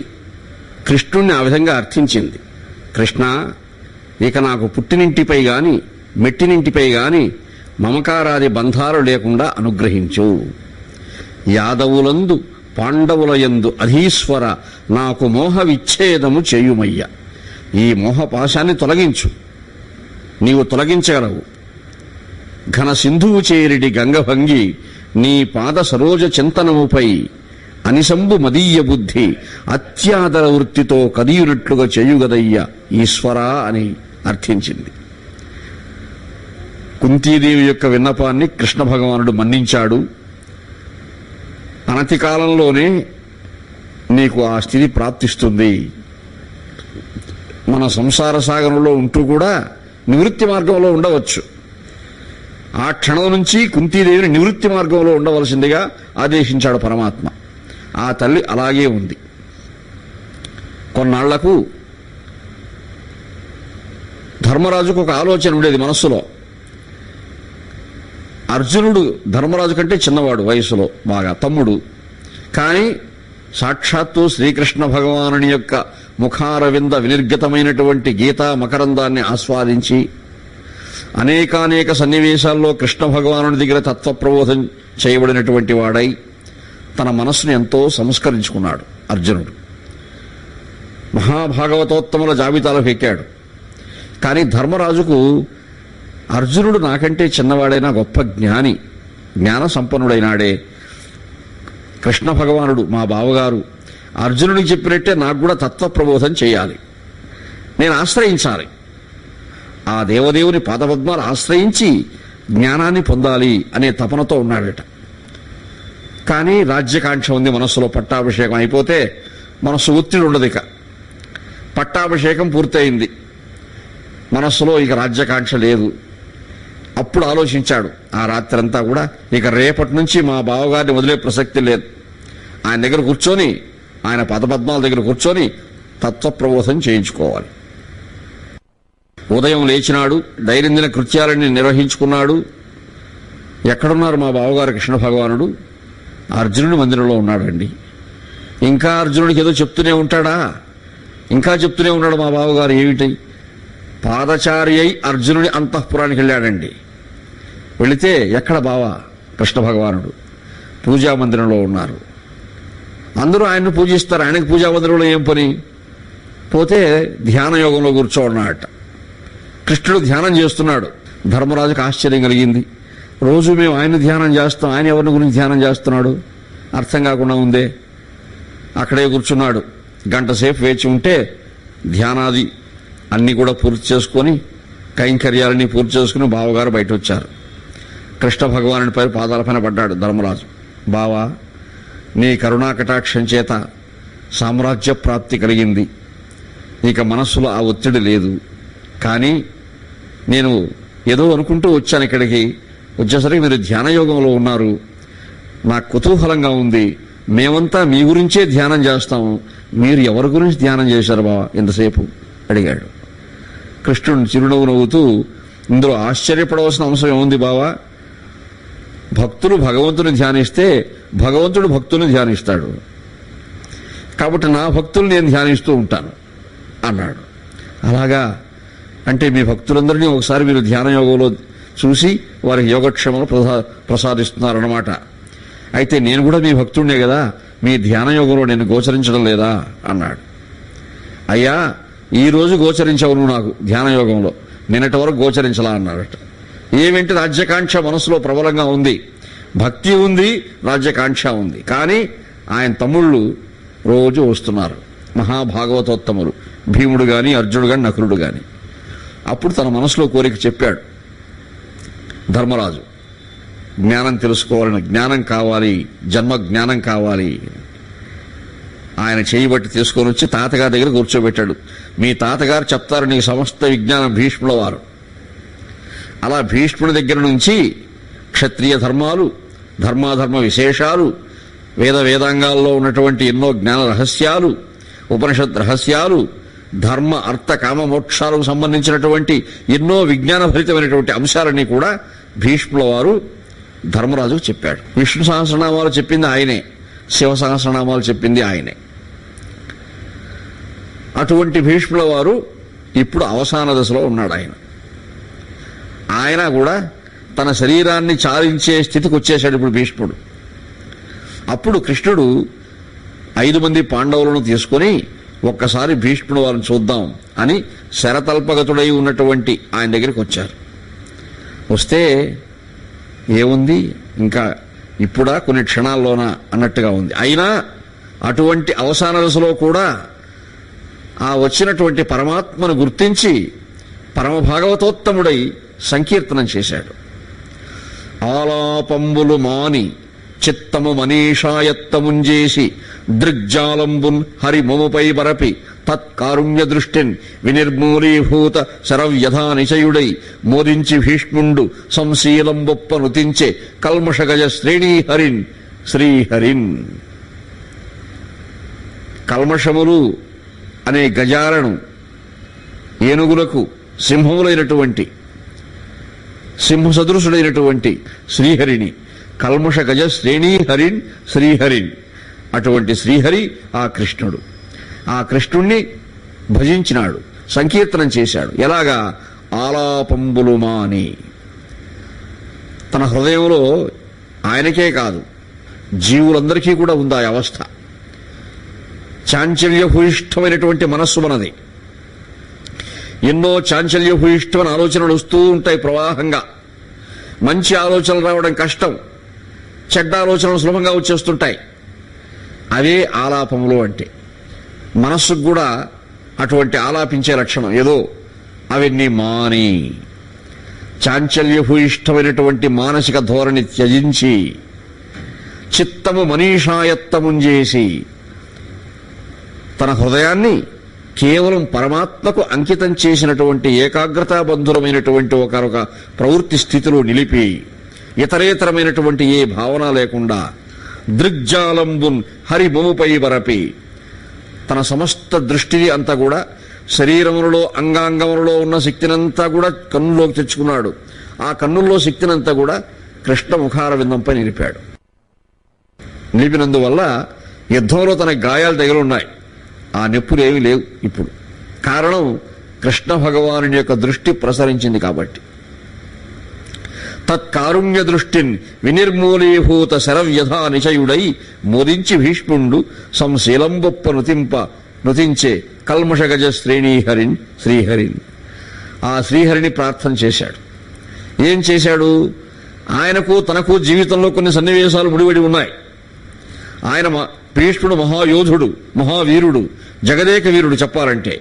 కృష్ణుణ్ణి ఆ విధంగా అర్థించింది. కృష్ణ, ఇక నాకు పుట్టినింటిపై గాని మెట్టినింటిపై గాని మమకారాది బంధాలు లేకుండా అనుగ్రహించు. యాదవులందు పాండవుల యందు అధీశ్వర నాకు మోహ విచ్ఛేదము చేయుమయ్య. ఈ మోహపాశాన్ని తొలగించు, నీవు తొలగించగలవు. ఘన సింధువు చేరిడి గంగభంగి నీ పాద సరోజ చింతనముపై అనిశంబు మదీయ బుద్ధి అత్యాదర వృత్తితో కదియునట్లుగా చేయుగదయ్య ఈశ్వరా అని అర్థించింది. కుంతీదేవి యొక్క విన్నపాన్ని కృష్ణ భగవానుడు మన్నించాడు. అనతి కాలంలోనే నీకు ఆ స్థితి ప్రాప్తిస్తుంది. మన సంసార సాగరంలో ఉంటూ కూడా నివృత్తి మార్గంలో ఉండవచ్చు. ఆ క్షణం నుంచి కుంతీదేవిని నివృత్తి మార్గంలో ఉండవలసిందిగా ఆదేశించాడు పరమాత్మ. ఆ తల్లి అలాగే ఉంది. కొన్నాళ్లకు ధర్మరాజుకు ఒక ఆలోచన ఉండేది మనస్సులో. అర్జునుడు ధర్మరాజు కంటే చిన్నవాడు వయసులో, బాగా తమ్ముడు. కానీ సాక్షాత్తు శ్రీకృష్ణ భగవానుని యొక్క ముఖారవింద వినిర్గతమైనటువంటి గీతా మకరందాన్ని ఆస్వాదించి అనేకానేక సన్నివేశాల్లో కృష్ణ భగవానుని దగ్గర తత్వప్రబోధం చేయబడినటువంటి వాడై తన మనస్సును ఎంతో సంస్కరించుకున్నాడు అర్జునుడు. మహాభాగవతోత్తముల జాబితాలో ఎక్కాడు. కానీ ధర్మరాజుకు అర్జునుడు నాకంటే చిన్నవాడైనా గొప్ప జ్ఞాని, జ్ఞాన సంపన్నుడైనాడే. కృష్ణ భగవానుడు మా బావగారు, అర్జునుడికి చెప్పినట్టే నాకు కూడా తత్వప్రబోధం చేయాలి, నేను ఆశ్రయించాలి. ఆ దేవదేవుని పాదపద్మాలు ఆశ్రయించి జ్ఞానాన్ని పొందాలి అనే తపనతో ఉన్నాడట. కానీ రాజ్యకాంక్ష ఉంది మనస్సులో. పట్టాభిషేకం అయిపోతే మనస్సు ఒత్తిడి ఉండదు. ఇక పట్టాభిషేకం పూర్తయింది, మనస్సులో ఇక రాజ్యకాంక్ష లేదు. అప్పుడు ఆలోచించాడు ఆ రాత్రంతా కూడా, ఇక రేపటి నుంచి మా బావగారిని వదిలే ప్రసక్తి లేదు. ఆయన దగ్గర కూర్చొని, ఆయన పదపద్మాల దగ్గర కూర్చొని తత్వప్రబోధం చేయించుకోవాలి. ఉదయం లేచినాడు, దైనందిన కృత్యాలన్నీ నిర్వహించుకున్నాడు. ఎక్కడున్నారు మా బావగారు కృష్ణ భగవానుడు? అర్జునుడి మందిరంలో ఉన్నాడండి. ఇంకా అర్జునుడికి ఏదో చెప్తూనే ఉంటాడా? ఇంకా చెప్తూనే ఉన్నాడు మా బావగారు. ఏమిటి? పాదచారి అయి అర్జునుడి అంతఃపురానికి వెళ్ళాడండి. వెళితే ఎక్కడ బావ కృష్ణ భగవానుడు? పూజా మందిరంలో ఉన్నారు. అందరూ ఆయన్ని పూజిస్తారు. ఆయనకు పూజా మందిరంలో ఏం పని? పోతే ధ్యాన యోగంలో కూర్చోన్నాడట. కృష్ణుడు ధ్యానం చేస్తున్నాడు. ధర్మరాజుకు ఆశ్చర్యం కలిగింది. రోజు మేము ఆయన ధ్యానం చేస్తాం, ఆయన ఎవరిని గురించి ధ్యానం చేస్తున్నాడు? అర్థం కాకుండా ఉందే. అక్కడే కూర్చున్నాడు. గంట సేపు వేచి ఉంటే ధ్యానాది అన్నీ కూడా పూర్తి చేసుకొని, కైంకర్యాలన్నీ పూర్తి చేసుకుని బావగారు బయట వచ్చారు. కృష్ణ భగవానుడిపై పాదాలపైన పడ్డాడు ధర్మరాజు. బావా, నీ కరుణాకటాక్షం చేత సామ్రాజ్య ప్రాప్తి కలిగింది. ఇక మనస్సులో ఆ ఒత్తిడి లేదు. కానీ నేను ఏదో అనుకుంటూ వచ్చాను ఇక్కడికి. వచ్చేసరికి మీరు ధ్యానయోగంలో ఉన్నారు. నాకు కుతూహలంగా ఉంది. మేమంతా మీ గురించే ధ్యానం చేస్తాము. మీరు ఎవరి గురించి ధ్యానం చేశారు బావా ఇంతసేపు అడిగాడు. కృష్ణుడు చిరునవ్వు నవ్వుతూ, ఇందులో ఆశ్చర్యపడవలసిన అంశం ఏముంది బావా? భక్తులు భగవంతుని ధ్యానిస్తే భగవంతుడు భక్తుని ధ్యానిస్తాడు. కాబట్టి నా భక్తులు నేను ధ్యానిస్తూ ఉంటాను అన్నాడు. అలాగా? అంటే మీ భక్తులందరినీ ఒకసారి మీరు ధ్యానయోగంలో చూసి వారికి యోగక్షేమాలు ప్రసాదిస్తున్నారన్నమాట. అయితే నేను కూడా మీ భక్తుడినే కదా, మీ ధ్యానయోగంలో నేను గోచరించడం లేదా అన్నాడు. అయ్యా, ఈరోజు గోచరించవు నువ్వు నాకు ధ్యానయోగంలో, నిన్నటి వరకు గోచరించలా అన్నాడట. ఏమిటి? రాజ్యకాంక్ష మనసులో ప్రబలంగా ఉంది. భక్తి ఉంది, రాజ్యకాంక్ష ఉంది. కానీ ఆయన తమ్ముళ్ళు రోజు వస్తున్నారు, మహాభాగవతోత్తములు, భీముడు గాని, అర్జునుడు గాని, నకులుడు గాని. అప్పుడు తన మనసులో కోరిక చెప్పాడు ధర్మరాజు. జ్ఞానం తెలుసుకోవాలని, జ్ఞానం కావాలి, జన్మ జ్ఞానం కావాలి. ఆయన చేయబట్టి తీసుకొని వచ్చి తాతగారి దగ్గర కూర్చోబెట్టాడు. మీ తాతగారు చెప్తారు నీకు సమస్త విజ్ఞానం భీష్ముల వారు. అలా భీష్ముడి దగ్గర నుంచి క్షత్రియ ధర్మాలు, ధర్మాధర్మ విశేషాలు, వేదాంగాల్లో ఉన్నటువంటి ఎన్నో జ్ఞాన రహస్యాలు, ఉపనిషత్ రహస్యాలు, ధర్మ అర్థ కామ మోక్షాలకు సంబంధించినటువంటి ఎన్నో విజ్ఞానభరితమైనటువంటి అంశాలన్నీ కూడా భీష్ముల వారు ధర్మరాజుకు చెప్పాడు. విష్ణు సహస్రనామాలు చెప్పింది ఆయనే, శివ సహస్రనామాలు చెప్పింది ఆయనే. అటువంటి భీష్ముల వారు ఇప్పుడు అవసాన దశలో ఉన్నాడు. ఆయన కూడా తన శరీరాన్ని చాలించే స్థితికి వచ్చేశాడు ఇప్పుడు భీష్ముడు. అప్పుడు కృష్ణుడు 5 మంది పాండవులను తీసుకుని ఒక్కసారి భీష్ముడు వారిని చూద్దాం అని శరతల్పగతుడై ఉన్నటువంటి ఆయన దగ్గరికి వచ్చారు. వస్తే ఏముంది, ఇంకా ఇప్పుడా కొన్ని క్షణాల్లోనా అన్నట్టుగా ఉంది. అయినా అటువంటి అవసాన దశలో కూడా ఆ వచ్చినటువంటి పరమాత్మను గుర్తించి పరమభాగవతోత్తముడై సంకీర్తనం చేశాడు. ఆలాపంబులు మాని చిత్తము మనీషాయత్తముంజేసి దృగ్జాలంబున్ హరిమముపై బరపి తత్కారుణ్య దృష్టిన్ వినిర్మూలీభూత శరవ్యధా నిచయుడై మోరించి భీష్ముండు సంశీలంబొప్ప నుతించే కల్మషగజ శ్రేణీహరిన్ శ్రీహరిన్. కల్మషములు అనే గజాలను, ఏనుగులకు సింహములైనటువంటి, సింహ సదృశుడైనటువంటి శ్రీహరిని, కల్మష గజ శ్రేణీహరిన్ శ్రీహరిన్. అటువంటి శ్రీహరి ఆ కృష్ణుడు. ఆ కృష్ణుణ్ణి భజించినాడు, సంకీర్తనం చేశాడు. ఎలాగా? ఆలాపంబులు మాని. తన హృదయంలో ఆయనకే కాదు జీవులందరికీ కూడా ఉంది ఆ అవస్థ. చాంచల్యభూయిష్టమైనటువంటి మనస్సు మనది. ఎన్నో చాంచల్యభూయిష్టమైన ఆలోచనలు వస్తూ ఉంటాయి ప్రవాహంగా. మంచి ఆలోచనలు రావడం కష్టం, చెడ్డ ఆలోచనలు సులభంగా వచ్చేస్తుంటాయి. అవే ఆలాపములు అంటే. మనస్సుకు కూడా అటువంటి ఆలాపించే లక్షణం ఏదో అవన్నీ మాని చాంచల్యభూయిష్టమైనటువంటి మానసిక ధోరణి త్యజించి చిత్తము మనీషాయత్తముంజేసి తన హృదయాన్ని కేవలం పరమాత్మకు అంకితం చేసినటువంటి ఏకాగ్రతాబంధురమైనటువంటి ఒకరొక ప్రవృత్తి స్థితిలో నిలిపి ఇతరేతరమైనటువంటి ఏ భావన లేకుండా దృగ్జాలంబున్ హరిమముపై బరపి తన సమస్త దృష్టిని అంతా కూడా శరీరములలో అంగాంగములలో ఉన్న శక్తినంతా కూడా కన్నులోకి తెచ్చుకున్నాడు. ఆ కన్నుల్లో శక్తినంతా కూడా కృష్ణ ముఖార విందంపై నిలిపాడు. నిలిపినందువల్ల యుద్ధంలో తన గాయాలు తగిలున్నాయి. ఆ నొప్పులు ఏమీ లేవు ఇప్పుడు. కారణం కృష్ణ భగవానుని యొక్క దృష్టి ప్రసరించింది కాబట్టి. తత్కారుణ్య దృష్టిన్ వినిర్మూలీభూత శరవ్యధా నిచయుడై మోదించి భీష్ముండు సంశీలంబొప్ప నుతించే కల్మషగజ శ్రీహరిన్. ఆ శ్రీహరిని ప్రార్థన చేశాడు. ఏం చేశాడు? ఆయనకు తనకు జీవితంలో కొన్ని సన్నివేశాలు ముడిపడి ఉన్నాయి. ఆయన భీష్ముడు మహాయోధుడు, మహావీరుడు, జగదేక వీరుడు. చెప్పాలంటే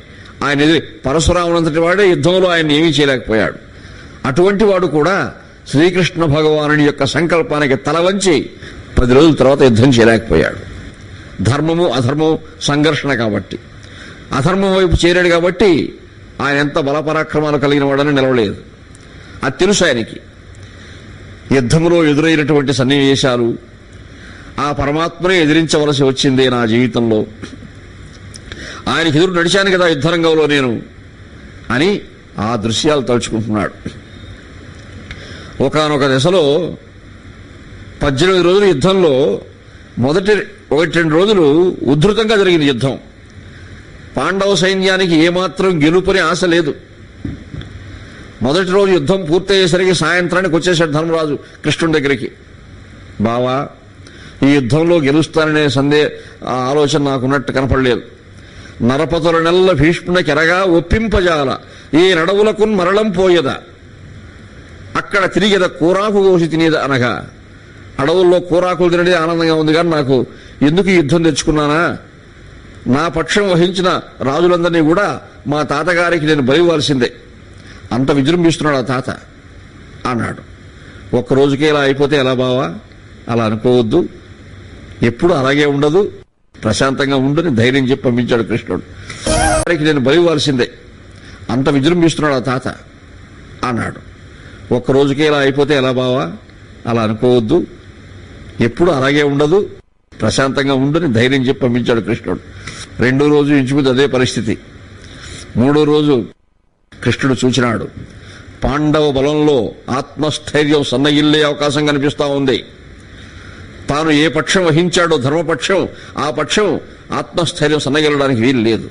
ఆయన ఎదురు పరశురామునంతటి వాడే యుద్ధంలో ఆయన ఏమీ చేయలేకపోయాడు. అటువంటి వాడు కూడా శ్రీకృష్ణ భగవానుని యొక్క సంకల్పానికి తల వంచి 10 రోజుల తర్వాత యుద్ధం చేయలేకపోయాడు. ధర్మము అధర్మం సంఘర్షణ కాబట్టి, అధర్మం వైపు చేరాడు కాబట్టి ఆయన ఎంత బలపరాక్రమాలు కలిగిన వాడని నిలవలేదు. అది తెలుసు ఆయనకి. యుద్ధంలో ఎదురైనటువంటి సన్నివేశాలు, ఆ పరమాత్మనే ఎదిరించవలసి వచ్చింది నా జీవితంలో, ఆయనకి ఎదురు నడిచాను కదా యుద్ధరంగంలో నేను అని ఆ దృశ్యాలు తలుచుకుంటున్నాడు. ఒకానొక దశలో 18 రోజుల యుద్ధంలో మొదటి 1-2 రోజులు ఉధృతంగా జరిగింది యుద్ధం. పాండవ సైన్యానికి ఏమాత్రం గెలుపని ఆశ లేదు. మొదటి రోజు యుద్ధం పూర్తయ్యేసరికి సాయంత్రానికి వచ్చేసాడు ధర్మరాజు కృష్ణుడి దగ్గరికి. బావా, ఈ యుద్ధంలో గెలుస్తాననే ఆలోచన నాకున్నట్టు కనపడలేదు. నరపతుల నెల్ల భీష్మునికి ఎరగా ఒప్పింపజాల ఈ నడవులకు మరళం పోయేదా, అక్కడ తిరిగేద కూరాకు కోసి తినేదా అనగా, అడవుల్లో కూరాకులు తినడే ఆనందంగా ఉంది కానీ నాకు ఎందుకు ఈ యుద్ధం తెచ్చుకున్నానా? నా పక్షం వహించిన రాజులందరినీ కూడా మా తాతగారికి నేను బలివ్వాల్సిందే. అంత విజృంభిస్తున్నాడు ఆ తాత అన్నాడు. ఒక్కరోజుకే ఇలా అయిపోతే ఎలా బావా? అలా అనుకోవద్దు, ఎప్పుడు అలాగే ఉండదు, ప్రశాంతంగా ఉండుని ధైర్యం చెప్పి పంపించాడు కృష్ణుడు. నేను బలివ్వాల్సిందే. అంత విజృంభిస్తున్నాడు ఆ తాత అన్నాడు. ఒక్కరోజుకే ఇలా అయిపోతే ఎలా బావా? అలా అనుకోవద్దు, ఎప్పుడు అలాగే ఉండదు, ప్రశాంతంగా ఉండుని ధైర్యం చెప్పి పంపించాడు కృష్ణుడు. 2వ రోజు ఇంచుమించు అదే పరిస్థితి. 3వ రోజు కృష్ణుడు చూచినాడు, పాండవ బలంలో ఆత్మస్థైర్యం సన్నగిల్లే అవకాశం కనిపిస్తా ఉంది. తాను ఏ పక్షం వహించాడో ధర్మపక్షం, ఆ పక్షం ఆత్మస్థైర్యం సన్నగిల్లడానికి వీలు లేదు.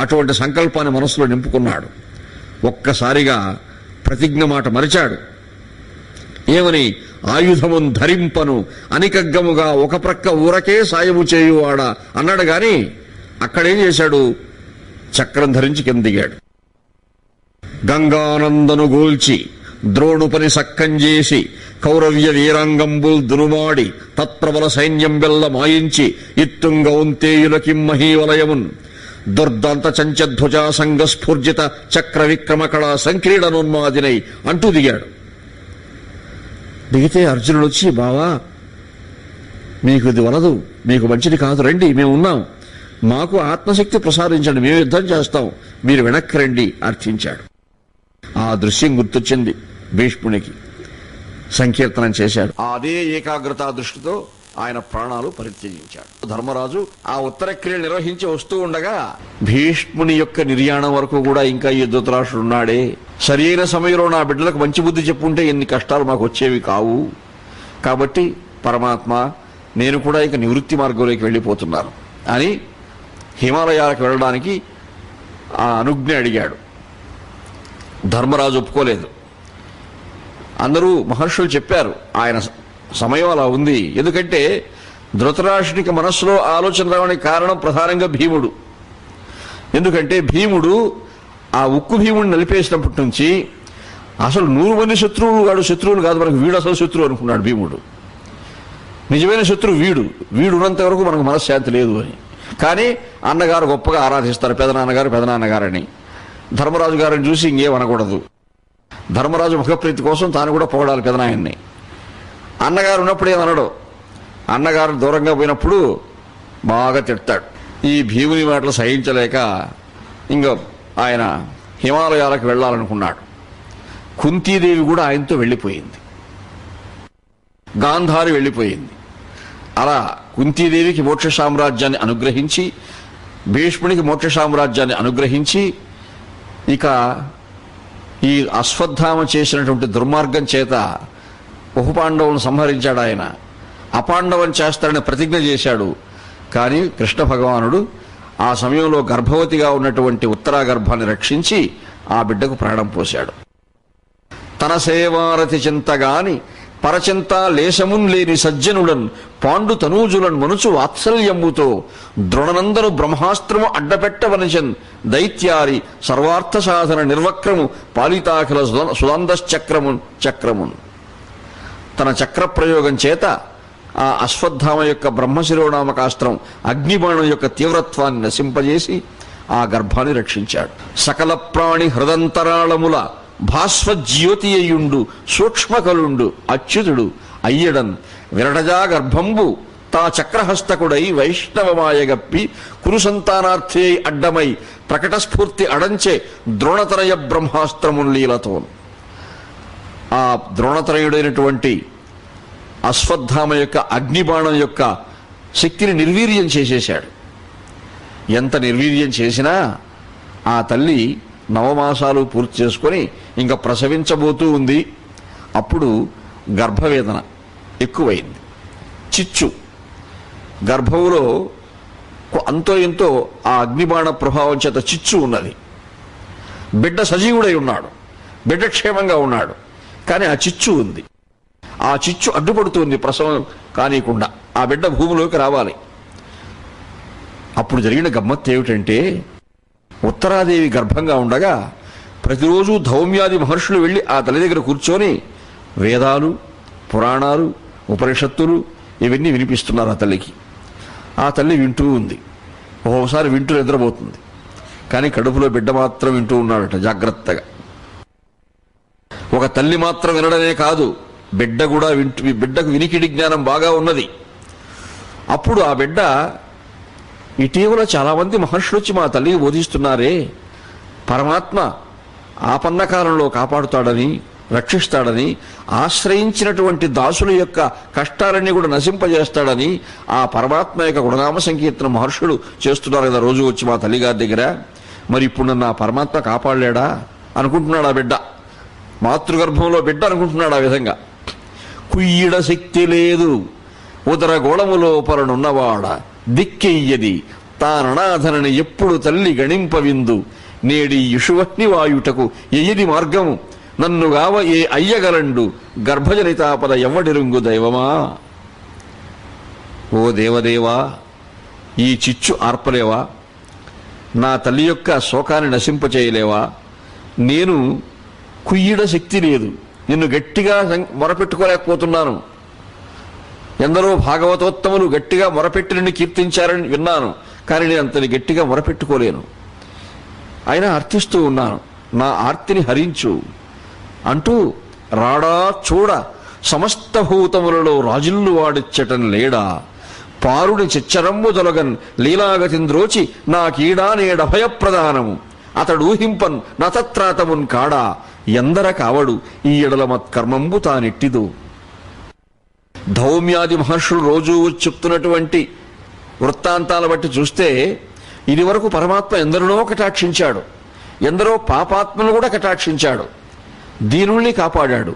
అటువంటి సంకల్పాన్ని మనసులో నింపుకున్నాడు. ఒక్కసారిగా ప్రతిజ్ఞ మాట మరిచాడు. ఏమని? ఆయుధమున్ ధరింపను అనికగ్గముగా ఒక ప్రక్క ఊరకే సాయము చేయువాడా అన్నాడు. గాని అక్కడేం చేశాడు? చక్రం ధరించి కింద దిగాడు. గంగానందను గోల్చి ద్రోణుపని సక్కంజేసి కౌరవ్య వీరాంగంబుల్ దునుమాడి తత్ప్రబల సైన్యం వెల్ల మాయించి ఇత్తుంగౌంతేయుల కిమ్మహీవలయమున్ దుర్దాంత చంచధ్వజా సంగ స్ఫూర్జిత చక్ర విక్రమ కళా సంక్రీడనోన్మాదినై అంటూ దిగాడు. దిగితే అర్జునుడు వచ్చి, బావా మీకు ఇది వలదు, మీకు మంచిది కాదు, రండి మేము ఉన్నాం, మాకు ఆత్మశక్తి ప్రసాదించండి, మేము యుద్ధం చేస్తాం, మీరు వెనక్కి రండి అర్థించాడు. ఆ దృశ్యం గుర్తొచ్చింది భీష్మునికి. సంకీర్తనం చేశాడు. అదే ఏకాగ్రతా దృష్టితో ఆయన ప్రాణాలు పరిత్యజించాడు. ధర్మరాజు ఆ ఉత్తర క్రియలు నిర్వహించి వస్తూ ఉండగా భీష్ముని యొక్క నిర్యాణం వరకు కూడా ఇంకా ఈ ధృతరాష్ట్రుడు ఉన్నాడే. సరైన సమయంలో నా బిడ్డలకు మంచి బుద్ధి చెప్పుంటే ఎన్ని కష్టాలు మాకు వచ్చేవి కావు. కాబట్టి పరమాత్మ, నేను కూడా ఇక నివృత్తి మార్గంలోకి వెళ్ళిపోతున్నాను అని హిమాలయాలకు వెళ్ళడానికి ఆ అనుజ్ఞ అడిగాడు. ధర్మరాజు ఒప్పుకోలేదు. అందరూ మహర్షులు చెప్పారు ఆయన సమయం అలా ఉంది. ఎందుకంటే ధృతరాష్ట్రునికి మనస్సులో ఆలోచన రావడానికి కారణం ప్రధానంగా భీముడు. ఎందుకంటే భీముడు ఆ ఉక్కు భీముడిని నలిపేసినప్పటి నుంచి అసలు 100 మంది శత్రువులు కాదు మనకు, వీడు అసలు శత్రువు అనుకున్నాడు భీముడు. నిజమైన శత్రువు వీడు ఉన్నంత వరకు మనకు మనశ్శాంతి లేదు అని. కానీ అన్నగారు గొప్పగా ఆరాధిస్తారు, పెదనాన్నగారని. ధర్మరాజు గారిని చూసి ఇంకేం అనకూడదు. ధర్మరాజు ముఖప్రీతి కోసం తాను కూడా పొగడాలి పెదనాయన్ని. అన్నగారు ఉన్నప్పుడు ఏమనడు. అన్నగారు దూరంగా పోయినప్పుడు బాగా తిడతాడు. ఈ భీముని మాటలు సహించలేక ఇంకా ఆయన హిమాలయాలకు వెళ్ళాలనుకున్నాడు. కుంతీదేవి కూడా ఆయనతో వెళ్ళిపోయింది, గాంధారి వెళ్ళిపోయింది. అలా కుంతీదేవికి మోక్ష సామ్రాజ్యాన్ని అనుగ్రహించి భీష్మునికి మోక్ష సామ్రాజ్యాన్ని అనుగ్రహించి ఇక ఈ అశ్వత్థామ చేసినటువంటి దుర్మార్గం చేత ఉపపాండవులను సంహరించాడు. ఆయన అపాండవం చేస్తాడని ప్రతిజ్ఞ చేశాడు. కానీ కృష్ణ భగవానుడు ఆ సమయంలో గర్భవతిగా ఉన్నటువంటి ఉత్తరా గర్భాన్ని రక్షించి ఆ బిడ్డకు ప్రాణం పోశాడు. తన సేవారతి చింతగాని పరచింత లేశమున్ లేని సజ్జనుడన్ పాండు తనూజులన్ మనుచు వాత్సల్యముతో ద్రోణనందను బ్రహ్మాస్త్రము అడ్డపెట్టవనిచన్ దైత్యారి సర్వార్థ సాధన నిర్వక్రము పాలితాఖిల సుదందశ్చక్రమున్ తన చక్ర ప్రయోగం చేత ఆ అశ్వత్థామ యొక్క బ్రహ్మశిరోనామకాస్త్రం అగ్నిబాణం యొక్క తీవ్రత్వాన్ని నశింపజేసి ఆ గర్భాన్ని రక్షించాడు. సకల ప్రాణి హృదంతరాళముల భాస్వజ్యోతి అయ్యుండు సూక్ష్మకలుండు అచ్యుతుడు అయ్యడన్ విరటజా గర్భంబు తా చక్రహస్తకుడై వైష్ణవమాయగప్పి కురుసంతానార్థి అయి అడ్డమై ప్రకటస్ఫూర్తి అడంచే ద్రోణతరయ బ్రహ్మాస్త్రములీలతో ఆ ద్రోణతరయుడైనటువంటి అశ్వత్థామ యొక్క అగ్నిబాణం యొక్క శక్తిని నిర్వీర్యం చేసేశాడు. ఎంత నిర్వీర్యం చేసినా ఆ తల్లి 9 మాసాలు పూర్తి చేసుకొని ఇంకా ప్రసవించబోతూ ఉంది. అప్పుడు గర్భవేదన ఎక్కువైంది. చిచ్చు గర్భంలో అంతో ఎంతో ఆ అగ్నిబాణ ప్రభావం చేత చిచ్చు ఉన్నది. బిడ్డ సజీవుడై ఉన్నాడు, బిడ్డ క్షేమంగా ఉన్నాడు, కానీ ఆ చిచ్చు ఉంది. ఆ చిచ్చు అడ్డుపడుతుంది ప్రసవం కానికుండా. ఆ బిడ్డ భూమిలోకి రావాలి. అప్పుడు జరిగిన గమ్మత్తు ఏమిటంటే, ఉత్తరాదేవి గర్భంగా ఉండగా ప్రతిరోజు ధౌమ్యాది మహర్షులు వెళ్ళి ఆ తల్లి దగ్గర కూర్చొని వేదాలు, పురాణాలు, ఉపనిషత్తులు ఇవన్నీ వినిపిస్తున్నారు ఆ తల్లికి. ఆ తల్లి వింటూ ఉంది. ఒక్కోసారి వింటూ నిద్రపోతుంది, కానీ కడుపులో బిడ్డ మాత్రం వింటూ ఉన్నాడట జాగ్రత్తగా. ఒక తల్లి మాత్రం వినడమే కాదు, బిడ్డ కూడా బిడ్డకు వినికిడి జ్ఞానం బాగా ఉన్నది. అప్పుడు ఆ బిడ్డ, ఇటీవల చాలామంది మహర్షులు వచ్చి మా తల్లికి బోధిస్తున్నారే, పరమాత్మ ఆపన్నకాలంలో కాపాడుతాడని, రక్షిస్తాడని, ఆశ్రయించినటువంటి దాసుల యొక్క కష్టాలన్నీ కూడా నశింపజేస్తాడని ఆ పరమాత్మ యొక్క గుణనామ సంకీర్తన మహర్షులు చేస్తున్నారు కదా రోజు వచ్చి మా తల్లిగారి దగ్గర. మరి ఇప్పుడు నన్ను ఆ పరమాత్మ కాపాడలేడా అనుకుంటున్నాడు ఆ బిడ్డ. మాతృగర్భంలో బిడ్డ అనుకుంటున్నాడు ఆ విధంగా. కుయ్యిడ శక్తి లేదు ఉదరగోళములో పరనున్నవాడ దిక్కెయ్యది తాననాథనని ఎప్పుడు తల్లి గణింపవిందు నేడి యుషువహ్ని వాయుటకు ఎయ్యది మార్గము నన్నుగావ ఏ అయ్యగలండు గర్భజనితాపద ఎవ్వడిరుంగు దైవమా. ఓ దేవదేవా, ఈ చిచ్చు ఆర్పలేవా? నా తల్లి యొక్క శోకాన్ని నశింపచేయలేవా? నేను కుయ్యిడ శక్తి లేదు, నిన్ను గట్టిగా మొరపెట్టుకోలేకపోతున్నాను. ఎందరో భాగవతోత్తములు గట్టిగా మొరపెట్టి నిన్ను కీర్తించారని విన్నాను, కానీ నేను అంతని గట్టిగా మొరపెట్టుకోలేను. అయినా అర్థిస్తూ ఉన్నాను, నా ఆర్తిని హరించు అంటూ రాడా చూడ సమస్త భూతములలో రాజుల్లు వాడిచ్చటం లేడా పారుని చిచ్చరంబు దొలగన్ లీలాగతింద్రోచి నా కీడా నేడభయప్రదానము అతడు ఊహింపన్ నతత్రాతమున్ కాడా ఎందర కావడు ఈ ఎడల మత్కర్మంబు తానెట్టిదు. ధౌమ్యాది మహర్షులు రోజూ చెప్తున్నటువంటి వృత్తాంతాల బట్టి చూస్తే ఇది వరకు పరమాత్మ ఎందరినో కటాక్షించాడు, ఎందరో పాపాత్మను కూడా కటాక్షించాడు, దీనుల్ని కాపాడాడు.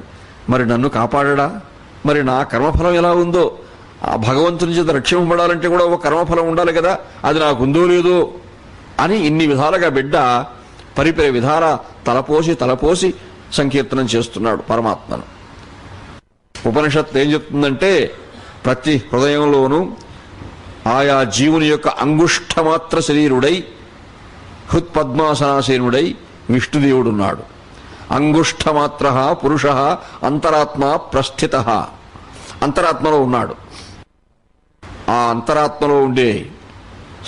మరి నన్ను కాపాడడా? మరి నా కర్మఫలం ఎలా ఉందో? ఆ భగవంతుని చేత రక్షింపబడాలంటే కూడా ఒక కర్మఫలం ఉండాలి కదా, అది నాకు ఉందో లేదో అని ఇన్ని విధాలుగా బిడ్డ పరిపరి విధాల తలపోసి సంకీర్తనం చేస్తున్నాడు పరమాత్మను. ఉపనిషత్తు ఏం చెప్తుందంటే, ప్రతి హృదయంలోనూ ఆయా జీవుని యొక్క అంగుష్ఠమాత్ర శరీరుడై హృత్పద్మాసనాసీనుడై విష్ణుదేవుడున్నాడు. అంగుష్ఠమాత్ర పురుష అంతరాత్మ ప్రస్థిత, అంతరాత్మలో ఉన్నాడు. ఆ అంతరాత్మలో ఉండే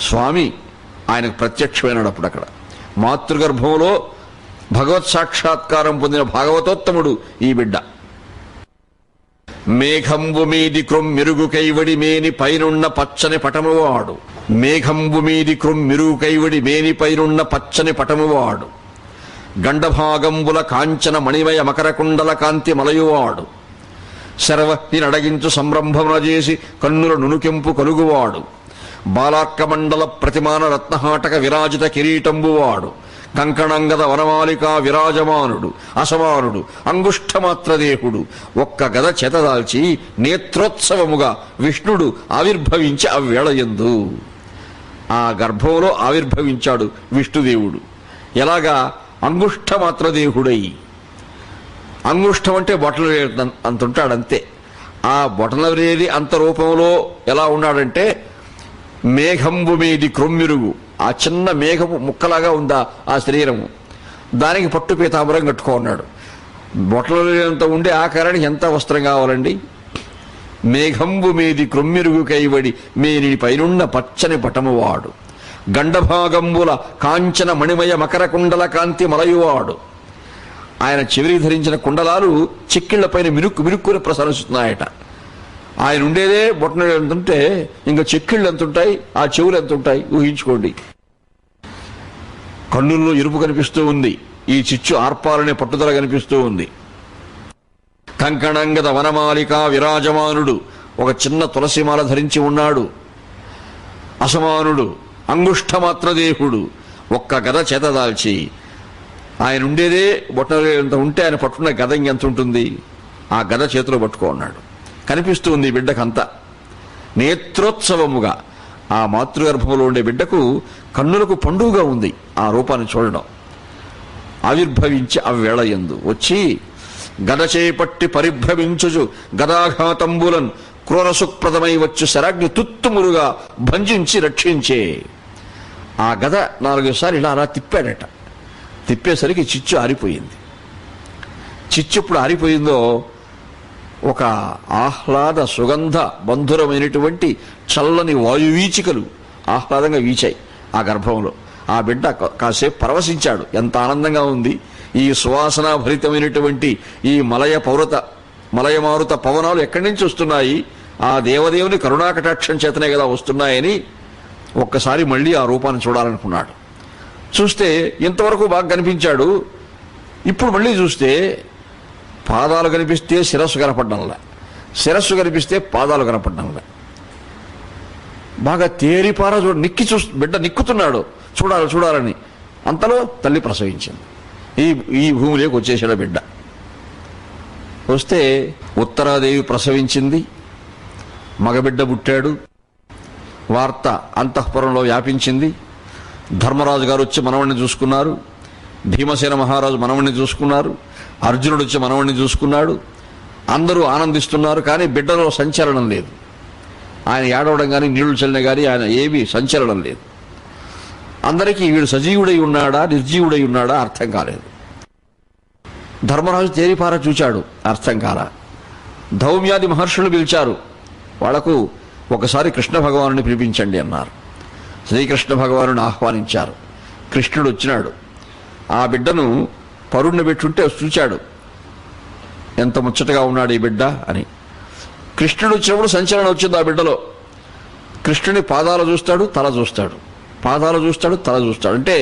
స్వామి ఆయనకు ప్రత్యక్షమైనాడు. అప్పుడు అక్కడ మాతృగర్భంలో భగవత్ సాక్షాత్కారం పొందిన భాగవతోత్తముడు ఈ బిడ్డ. మేఘంబు మీది క్రొమ్మిరుగు కైవడి మేని పైనున్న పచ్చని పటమువాడు, మేఘంబు మీది క్రొమ్మిరుగు కైవడి మేని పైనున్న పచ్చని పటమువాడు, గండభాగంబుల కాంచన మణిమయ మకరకుండల కాంతి మలయువాడు, శరవహ్ని నడగించు సంరంభమున చేసి కన్నుల నునుకెంపు కలుగువాడు, బాలార్కమండల ప్రతిమాన రత్నహాటక విరాజిత కిరీటంబువాడు కంకణంగద వనమాలికా విరాజమానుడు అసమానుడు అంగుష్ఠమాత్రదేహుడు ఒక్క గద చేతదాల్చి నేత్రోత్సవముగా విష్ణుడు ఆవిర్భవించి అవ్వేళయందు ఆ గర్భంలో ఆవిర్భవించాడు విష్ణుదేవుడు. ఎలాగా? అంగుష్ఠమాత్రదేహుడై. అంగుష్ఠం అంటే బొటనవేలు అంతుంటాడంతే. ఆ బొటనవేలి అంత రూపంలో ఎలా ఉన్నాడంటే మేఘంబు మీది క్రొమ్మిరుగు, ఆ చిన్న మేఘము ముక్కలాగా ఉందా ఆ శరీరము, దానికి పట్టు పీతాంబరం కట్టుకో ఉన్నాడు. బొటనవేలంత ఉండే ఆకారానికి ఎంత వస్త్రం కావాలండి? మేఘంబు మీది క్రొమ్మిరుగు కైవడి మేని పైనున్న పచ్చని పటమువాడు గండభాగంబుల కాంచన మణిమయ మకర కుండల కాంతి మలయువాడు. ఆయన చెవిరి ధరించిన కుండలాలు చెక్కిళ్లపైన మిరుక్కుని ప్రసరిస్తున్నాయట. ఆయన ఉండేదే బొట్టనవేలు ఎంతుంటే ఇంకా చెక్కిళ్ళు ఎంతుంటాయి, ఆ చెవులు ఎంతుంటాయి ఊహించుకోండి. కన్నుల్లో ఎరుపు కనిపిస్తూ ఉంది, ఈ చిచ్చు ఆర్పాలనే పట్టుదల కనిపిస్తూ ఉంది. కంకణంగద వనమాలిక విరాజమానుడు, ఒక చిన్న తులసిమాల ధరించి ఉన్నాడు. అసమానుడు, అంగుష్ఠమాత్రదేహుడు, ఒక్క గద చేతదాల్చి. ఆయన ఉండేదే బొట్టనవేలు ఎంత ఉంటే ఆయన పట్టుకున్న గద ఇంకెంత ఉంటుంది, ఆ గద చేతిలో పట్టుకో ఉన్నాడు. కనిపిస్తూ ఉంది బిడ్డకంతా. నేత్రోత్సవముగా ఆ మాతృగర్భంలో ఉండే బిడ్డకు కన్నులకు పండుగగా ఉంది ఆ రూపాన్ని చూడడం. ఆవిర్భవించి అవ్వేళయందు వచ్చి గద చేపట్టి పరిభ్రమించుచు గదాఘాతంబులన్ క్రూరసుప్రదమై వచ్చు శరాగ్ని తుత్తుమురుగా భంజించి రక్షించే. ఆ గద 4 సార్లు ఇలా అలా తిప్పాడట. తిప్పేసరికి చిచ్చు ఆరిపోయింది. చిచ్చు ఎప్పుడు ఆరిపోయిందో ఒక ఆహ్లాద సుగంధ బంధురమైనటువంటి చల్లని వాయువీచికలు ఆహ్లాదంగా వీచాయి ఆ గర్భంలో. ఆ బిడ్డ కాసేపు పరవశించాడు. ఎంత ఆనందంగా ఉంది! ఈ సువాసన భరితమైనటువంటి ఈ మలయమారుత పవనాలు ఎక్కడి నుంచి వస్తున్నాయి? ఆ దేవదేవుని కరుణాకటాక్షం చేతనే కదా వస్తున్నాయని ఒక్కసారి మళ్ళీ ఆ రూపాన్ని చూడాలనుకున్నాడు. చూస్తే ఇంతవరకు బాగా కనిపించాడు. ఇప్పుడు మళ్ళీ చూస్తే పాదాలు కనిపిస్తే శిరస్సు కనపడ్డంలా, శిరస్సు కనిపిస్తే పాదాలు కనపడ్డంలా. బాగా తేరిపార నిక్కి బిడ్డ నిక్కుతున్నాడు చూడాలని. అంతలో తల్లి ప్రసవించింది. ఈ భూమిలోకి వచ్చేసాడు బిడ్డ. వస్తే ఉత్తరాదేవి ప్రసవించింది, మగబిడ్డ పుట్టాడు. వార్త అంతఃపురంలో వ్యాపించింది. ధర్మరాజు గారు వచ్చి మనవణ్ణి చూసుకున్నారు, భీమసేన మహారాజు మనవణ్ణి చూసుకున్నారు, అర్జునుడు వచ్చి మనవణ్ణి చూసుకున్నాడు. అందరూ ఆనందిస్తున్నారు. కానీ బిడ్డలో సంచలనం లేదు. ఆయన ఏడవడం కానీ నీళ్లు చల్లిన కానీ ఆయన ఏమీ సంచలనం లేదు. అందరికీ వీడు సజీవుడై ఉన్నాడా నిర్జీవుడై ఉన్నాడా అర్థం కాలేదు. ధర్మరాజు తేరిపార చూచాడు, అర్థం కాల. ధౌమ్యాది మహర్షులు పిలిచారు. వాళ్లకు ఒకసారి కృష్ణ భగవానుని పిలిపించండి అన్నారు. శ్రీకృష్ణ భగవానుని ఆహ్వానించారు. కృష్ణుడు వచ్చినాడు. ఆ బిడ్డను పరుణ్ణి పెట్టుంటే చూచాడు, ఎంత ముచ్చటగా ఉన్నాడు ఈ బిడ్డ అని. కృష్ణుడు వచ్చినప్పుడు సంచలనం వచ్చింది ఆ బిడ్డలో. కృష్ణుని పాదాలు చూస్తాడు, తల చూస్తాడు, పాదాలు చూస్తాడు, తల చూస్తాడు. అంటే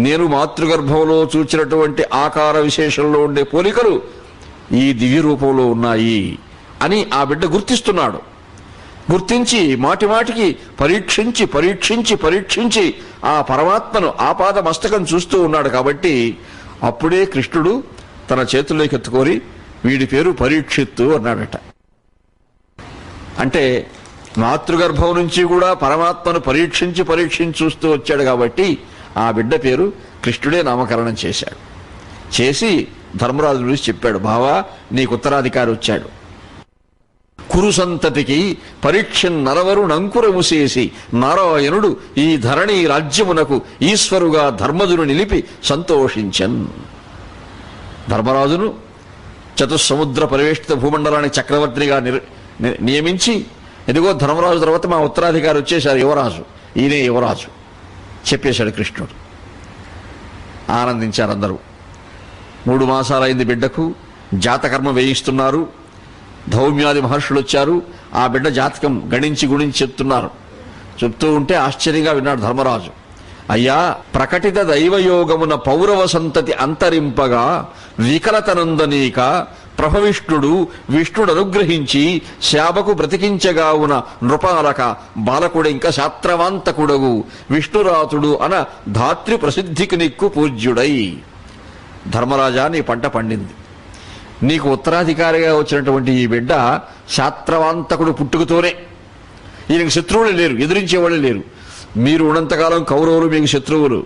నేను మాతృగర్భంలో చూచినటువంటి ఆకార విశేషంలో ఉండే పోలికలు ఈ దివ్య రూపంలో ఉన్నాయి అని ఆ బిడ్డ గుర్తిస్తున్నాడు. గుర్తించి మాటిమాటికి పరీక్షించి ఆ పరమాత్మను ఆపాద మస్తకం చూస్తూ ఉన్నాడు. కాబట్టి అప్పుడే కృష్ణుడు తన చేతుల్లోకి ఎత్తుకొని వీడి పేరు పరీక్షిత్తు అన్నాడట. అంటే మాతృగర్భం నుంచి కూడా పరమాత్మను పరీక్షించి చూస్తూ వచ్చాడు. కాబట్టి ఆ బిడ్డ పేరు కృష్ణుడే నామకరణం చేశాడు. చేసి ధర్మరాజు గురించి చెప్పాడు, బావా నీకు ఉత్తరాధికారి వచ్చాడు. కురు సంతతికి పరీక్ష నరవరుణంకురముసేసి నారాయణుడు ఈ ధరణి రాజ్యమునకు ఈశ్వరుగా ధర్మజును నిలిపి సంతోషించన్. ధర్మరాజును చతుస్సముద్ర పరివేష్టిత భూమండలానికి చక్రవర్తినిగా నియమించి, ఎదిగో ధర్మరాజు తర్వాత మా ఉత్తరాధికారి వచ్చేశారు, యువరాజు, ఈయనే యువరాజు చెప్పేశాడు కృష్ణుడు. ఆనందించారు అందరూ. 3 మాసాలైంది బిడ్డకు. జాతకర్మ వేయిస్తున్నారు. ధౌమ్యాది మహర్షులు వచ్చారు. ఆ బిడ్డ జాతకం గణించి గుణించి చెప్తూ ఉంటే ఆశ్చర్యంగా విన్నాడు ధర్మరాజు. అయ్యా, ప్రకటిత దైవయోగమున పౌరవ సంతతి అంతరింపగా వికలతనందనీక ప్రభవిష్ణుడు విష్ణుడు అనుగ్రహించి శాపకు బ్రతికించగావున నృపాలక బాలకుడింక శాత్రవాంతకుడగు విష్ణురాతుడు అన ధాత్రి ప్రసిద్ధికి నిక్కు పూజ్యుడై. ధర్మరాజా, నీ పంట పండింది. నీకు ఉత్తరాధికారిగా వచ్చినటువంటి ఈ బిడ్డ శాత్రవాంతకుడు పుట్టుకతోనే, ఈయనకు శత్రువులు లేరు, ఎదిరించేవాళ్ళు లేరు. మీరు ఉన్నంతకాలం కౌరవులు మీకు శత్రువులు,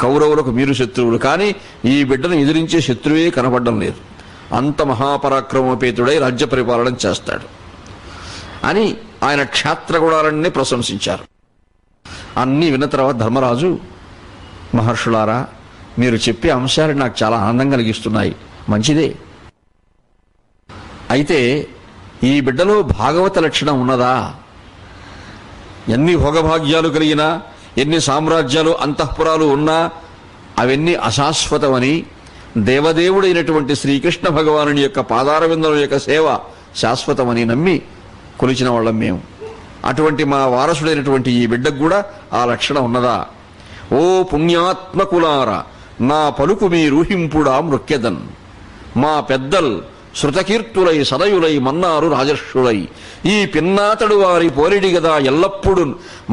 కౌరవులకు మీరు శత్రువులు. కానీ ఈ బిడ్డను ఎదిరించే శత్రువే కనపడడం లేదు. అంత మహాపరాక్రమోపేతుడై రాజ్య పరిపాలన చేస్తాడు అని ఆయన క్షాత్రగుణాలన్నీ ప్రశంసించారు. అన్నీ విన్న తర్వాత ధర్మరాజు, మహర్షులారా, మీరు చెప్పే అంశాలు నాకు చాలా ఆనందం కలిగిస్తున్నాయి, మంచిదే. అయితే ఈ బిడ్డలో భాగవత లక్షణం ఉన్నదా? ఎన్ని భోగభాగ్యాలు కలిగినా, ఎన్ని సామ్రాజ్యాలు అంతఃపురాలు ఉన్నా అవన్నీ అశాశ్వతమని, దేవదేవుడైనటువంటి శ్రీకృష్ణ భగవానుని యొక్క పాదారవిందం యొక్క సేవ శాశ్వతమని నమ్మి కొలిచిన వాళ్ళం మేము. అటువంటి మా వారసుడైనటువంటి ఈ బిడ్డకు కూడా ఆ లక్షణం ఉన్నదా? ఓ పుణ్యాత్మకులార, నా పలుకు మీ రూహింపుడా మృక్యదన్. మా పెద్దల్ శృతకీర్తులై సదయులై మన్నారు రాజర్షులై. ఈ పిన్నాతడు వారి పోరిడి గదా ఎల్లప్పుడు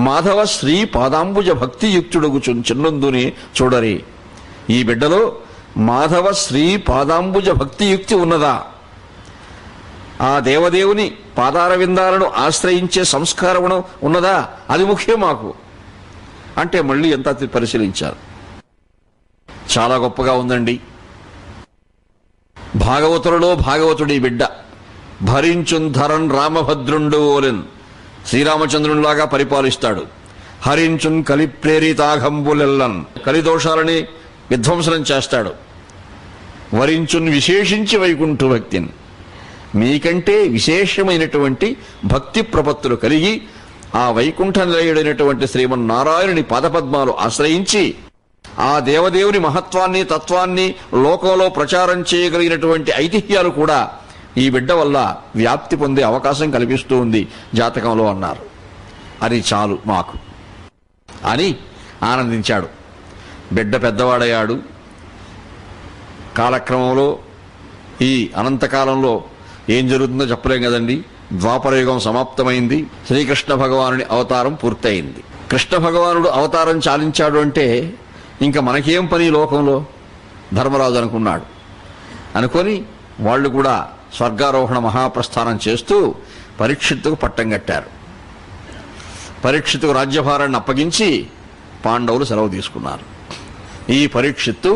మాధవ శ్రీ పాదాంబుజ భక్తియుక్తుడగుచున్ చిన్నందుని చూడరి. ఈ బిడ్డలో మాధవ శ్రీ పాదాంబుజ భక్తియుక్తి ఉన్నదా? ఆ దేవదేవుని పాదారవిందాలను ఆశ్రయించే సంస్కారం ఉన్నదా? అది ముఖ్యం మాకు అంటే మళ్ళీ ఎంత పరిశీలించారు. చాలా గొప్పగా ఉందండి. భాగవతులలో భాగవతుడి బిడ్డ భరించున్ ధరన్ రామభద్రుండు ఓలెన్, శ్రీరామచంద్రునిలాగా పరిపాలిస్తాడు. హరించున్ కలి ప్రేరితాఘంబులెల్లన్, కలిదోషాలని విధ్వంసనం చేస్తాడు. వరించున్ విశేషించి వైకుంఠ భక్తిని, మీకంటే విశేషమైనటువంటి భక్తి ప్రపత్తులు కలిగి ఆ వైకుంఠ నిలయుడైనటువంటి శ్రీమన్నారాయణుని పాదపద్మాలు ఆశ్రయించి ఆ దేవదేవుని మహత్వాన్ని తత్వాన్ని లోకంలో ప్రచారం చేయగలిగినటువంటి ఐతిహ్యాలు కూడా ఈ బిడ్డ వల్ల వ్యాప్తి పొందే అవకాశం కల్పిస్తూ ఉంది జాతకంలో అన్నారు. అది చాలు మాకు అని ఆనందించాడు. బిడ్డ పెద్దవాడయ్యాడు. కాలక్రమంలో ఈ అనంతకాలంలో ఏం జరుగుతుందో చెప్పలేం కదండి. ద్వాపరయుగం సమాప్తమైంది. శ్రీకృష్ణ భగవానుని అవతారం పూర్తయింది. కృష్ణ భగవానుడు అవతారం చాలించాడు అంటే ఇంకా మనకేం పని లోకంలో, ధర్మరాజు అనుకున్నాడు. అనుకొని వాళ్ళు కూడా స్వర్గారోహణ మహాప్రస్థానం చేస్తూ పరీక్షిత్తుకు పట్టం కట్టారు. పరీక్షిత్తుకు రాజ్యభారాన్ని అప్పగించి పాండవులు సెలవు తీసుకున్నారు. ఈ పరీక్షిత్తు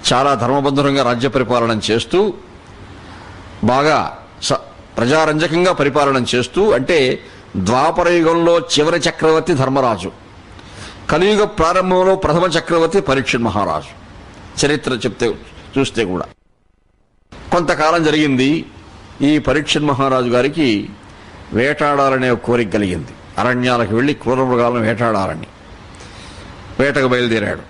చాలా ధర్మబంధురంగా రాజ్య పరిపాలన చేస్తూ బాగా ప్రజారంజకంగా పరిపాలన చేస్తూ, అంటే ద్వాపరయుగంలో చివరి చక్రవర్తి ధర్మరాజు, కలియుగ ప్రారంభంలో ప్రథమ చక్రవర్తి పరీక్షిత్ మహారాజు. చరిత్ర చూస్తే కూడా కొంతకాలం జరిగింది. ఈ పరీక్షిత్ మహారాజు గారికి వేటాడాలనే కోరిక కలిగింది. అరణ్యాలకు వెళ్ళి క్రూర మృగాలను వేటాడాలని వేటకు బయలుదేరాడు.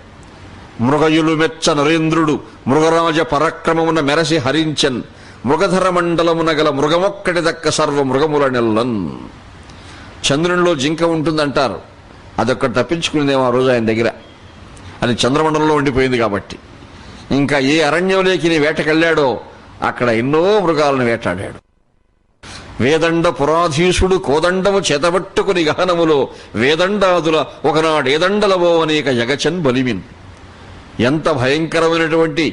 మృగయులు మెచ్చ నరేంద్రుడు మృగరాజ పరాక్రమమున మెరసి హరించన్, మృగధర మండలమున గల మృగమొక్కటి దక్క సర్వ మృగముల నెల్లన్. చంద్రునిలో జింక ఉంటుందంటారు, అదొక్కటి తప్పించుకునేదేమో ఆ రోజు ఆయన దగ్గర. అది చంద్రమండలంలో ఉండిపోయింది కాబట్టి. ఇంకా ఏ అరణ్యంలోకి నీ వేటకెళ్ళాడో అక్కడ ఎన్నో మృగాలను వేటాడాడు. వేదండ పురాధీసుడు కోదండము చేతబట్టుకుని గహనములో వేదండాదుల ఒకనాడు ఏదండలవో అనేక యగచన్ బలిమిన్. ఎంత భయంకరమైనటువంటి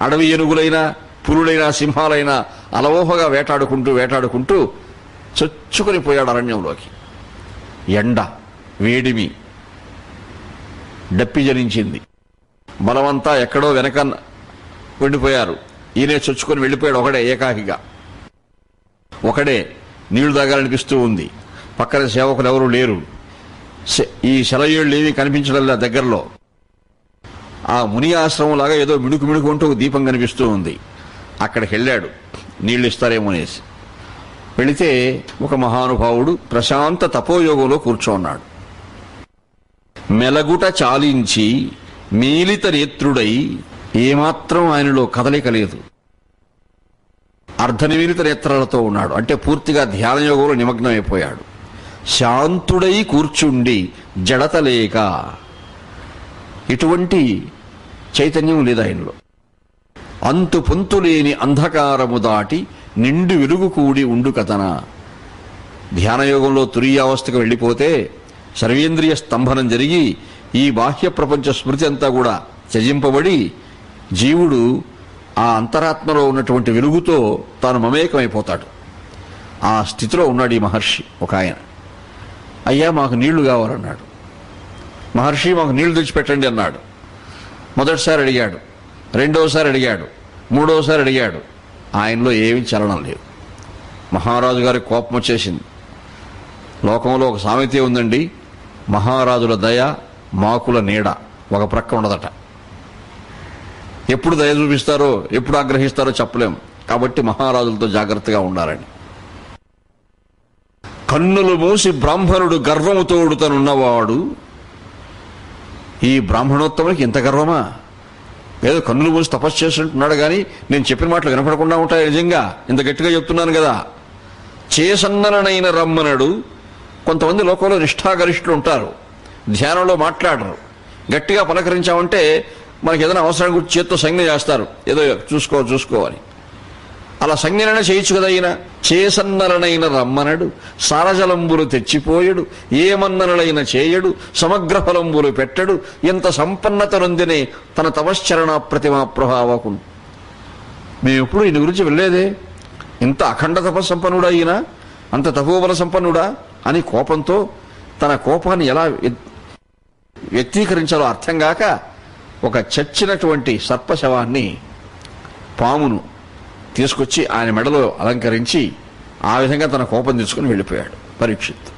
అడవి ఏనుగులైనా పులులైనా సింహాలైనా అలవోహగా వేటాడుకుంటూ చొచ్చుకొని పోయాడు అరణ్యంలోకి. ఎండ వేడిమి డప్పి జరించింది. బలమంతా ఎక్కడో వెనక వెళ్ళిపోయారు. ఈయనే చొచ్చుకొని వెళ్ళిపోయాడు ఒకడే, ఏకాకిగా ఒకడే. నీళ్లు తాగాలనిపిస్తూ ఉంది. పక్కన సేవకులు ఎవరూ లేరు. ఈ శలయేళ్ళు ఏమీ కనిపించడంలా దగ్గరలో. ఆ ముని ఆశ్రమం లాగా ఏదో మిడుకు అంటూ ఒక దీపం కనిపిస్తూ ఉంది. అక్కడికి వెళ్ళాడు నీళ్లు ఇస్తారేమో అనేసి. వెళితే ఒక మహానుభావుడు ప్రశాంత తపోయోగంలో కూర్చోన్నాడు. మెలగుట చాలించి మీలిత నేత్రుడై, ఏమాత్రం ఆయనలో కదలిక లేదు. అర్ధనిమీలిత నేత్రాలతో ఉన్నాడు, అంటే పూర్తిగా ధ్యానయోగంలో నిమగ్నమైపోయాడు. శాంతుడై కూర్చుండి జడత లేక, ఎటువంటి చైతన్యం లేదు ఆయనలో. అంతు పొంతులేని అంధకారము దాటి నిండు వెలుగు కూడి ఉండు కథన. ధ్యానయోగంలో తురీయావస్థకు వెళ్ళిపోతే సర్వేంద్రియ స్తంభనం జరిగి ఈ బాహ్య ప్రపంచ స్మృతి అంతా కూడా త్యజింపబడి జీవుడు ఆ అంతరాత్మలో ఉన్నటువంటి వెలుగుతో తాను మమేకమైపోతాడు. ఆ స్థితిలో ఉన్నాడు ఈ మహర్షి. ఒక ఆయన, అయ్యా మాకు నీళ్లు కావాలన్నాడు. మహర్షి మాకు నీళ్లు తెచ్చిపెట్టండి అన్నాడు. మొదటిసారి అడిగాడు, రెండోసారి అడిగాడు, మూడోసారి అడిగాడు. ఆయనలో ఏమీ చలనం లేదు. మహారాజు గారికి కోపం వచ్చేసింది. లోకంలో ఒక సామెత ఉందండి, మహారాజుల దయ మాకుల నీడ ఒక ప్రక్క ఉండదట. ఎప్పుడు దయ చూపిస్తారో ఎప్పుడు ఆగ్రహిస్తారో చెప్పలేం. కాబట్టి మహారాజులతో జాగ్రత్తగా ఉండాలని. కన్నులు మూసి బ్రాహ్మణుడు గర్వముతోడు తనున్నవాడు. ఈ బ్రాహ్మణోత్తమునికి ఇంత గర్వమా? ఏదో కన్నులు మూసి తపస్సు చేస్తుంటున్నాడు కానీ నేను చెప్పిన మాటలు వినపడకుండా ఉంటాయి. నిజంగా ఇంత గట్టిగా చెప్తున్నాను కదా. చేసన్ననైన రమ్మనడు. కొంతమంది లోకంలో నిష్ఠాగరిష్ఠులు ఉంటారు, ధ్యానంలో మాట్లాడరు. గట్టిగా పలకరించామంటే మనకి ఏదైనా అవసరం గురించి చేత్తో సంజ్ఞ చేస్తారు, ఏదో చూసుకోవాలి. అలా సంజ్ఞనైనా చేయొచ్చు కదా. ఈయన చేసన్నలనైన రమ్మనడు, సారజలంబులు తెచ్చిపోయడు, ఏమన్నలైన చేయడు, సమగ్ర ఫలంబులు పెట్టడు, ఎంత సంపన్నత నొందినే తన తపశ్చరణ ప్రతిమా ప్రభావకు. మేము ఎప్పుడు ఈయన గురించి వెళ్ళేదే, ఇంత అఖండ తపస్సంపన్నుడా ఈయన, అంత తపోబల సంపన్నుడా అని కోపంతో తన కోపాన్ని ఎలా వ్యక్తీకరించాలో అర్థం కాక ఒక చచ్చినటువంటి సర్పశవాన్ని, పామును తీసుకొచ్చి ఆయన మెడలో అలంకరించి ఆ విధంగా తన కోపం తీసుకుని వెళ్ళిపోయాడు పరీక్షిత్.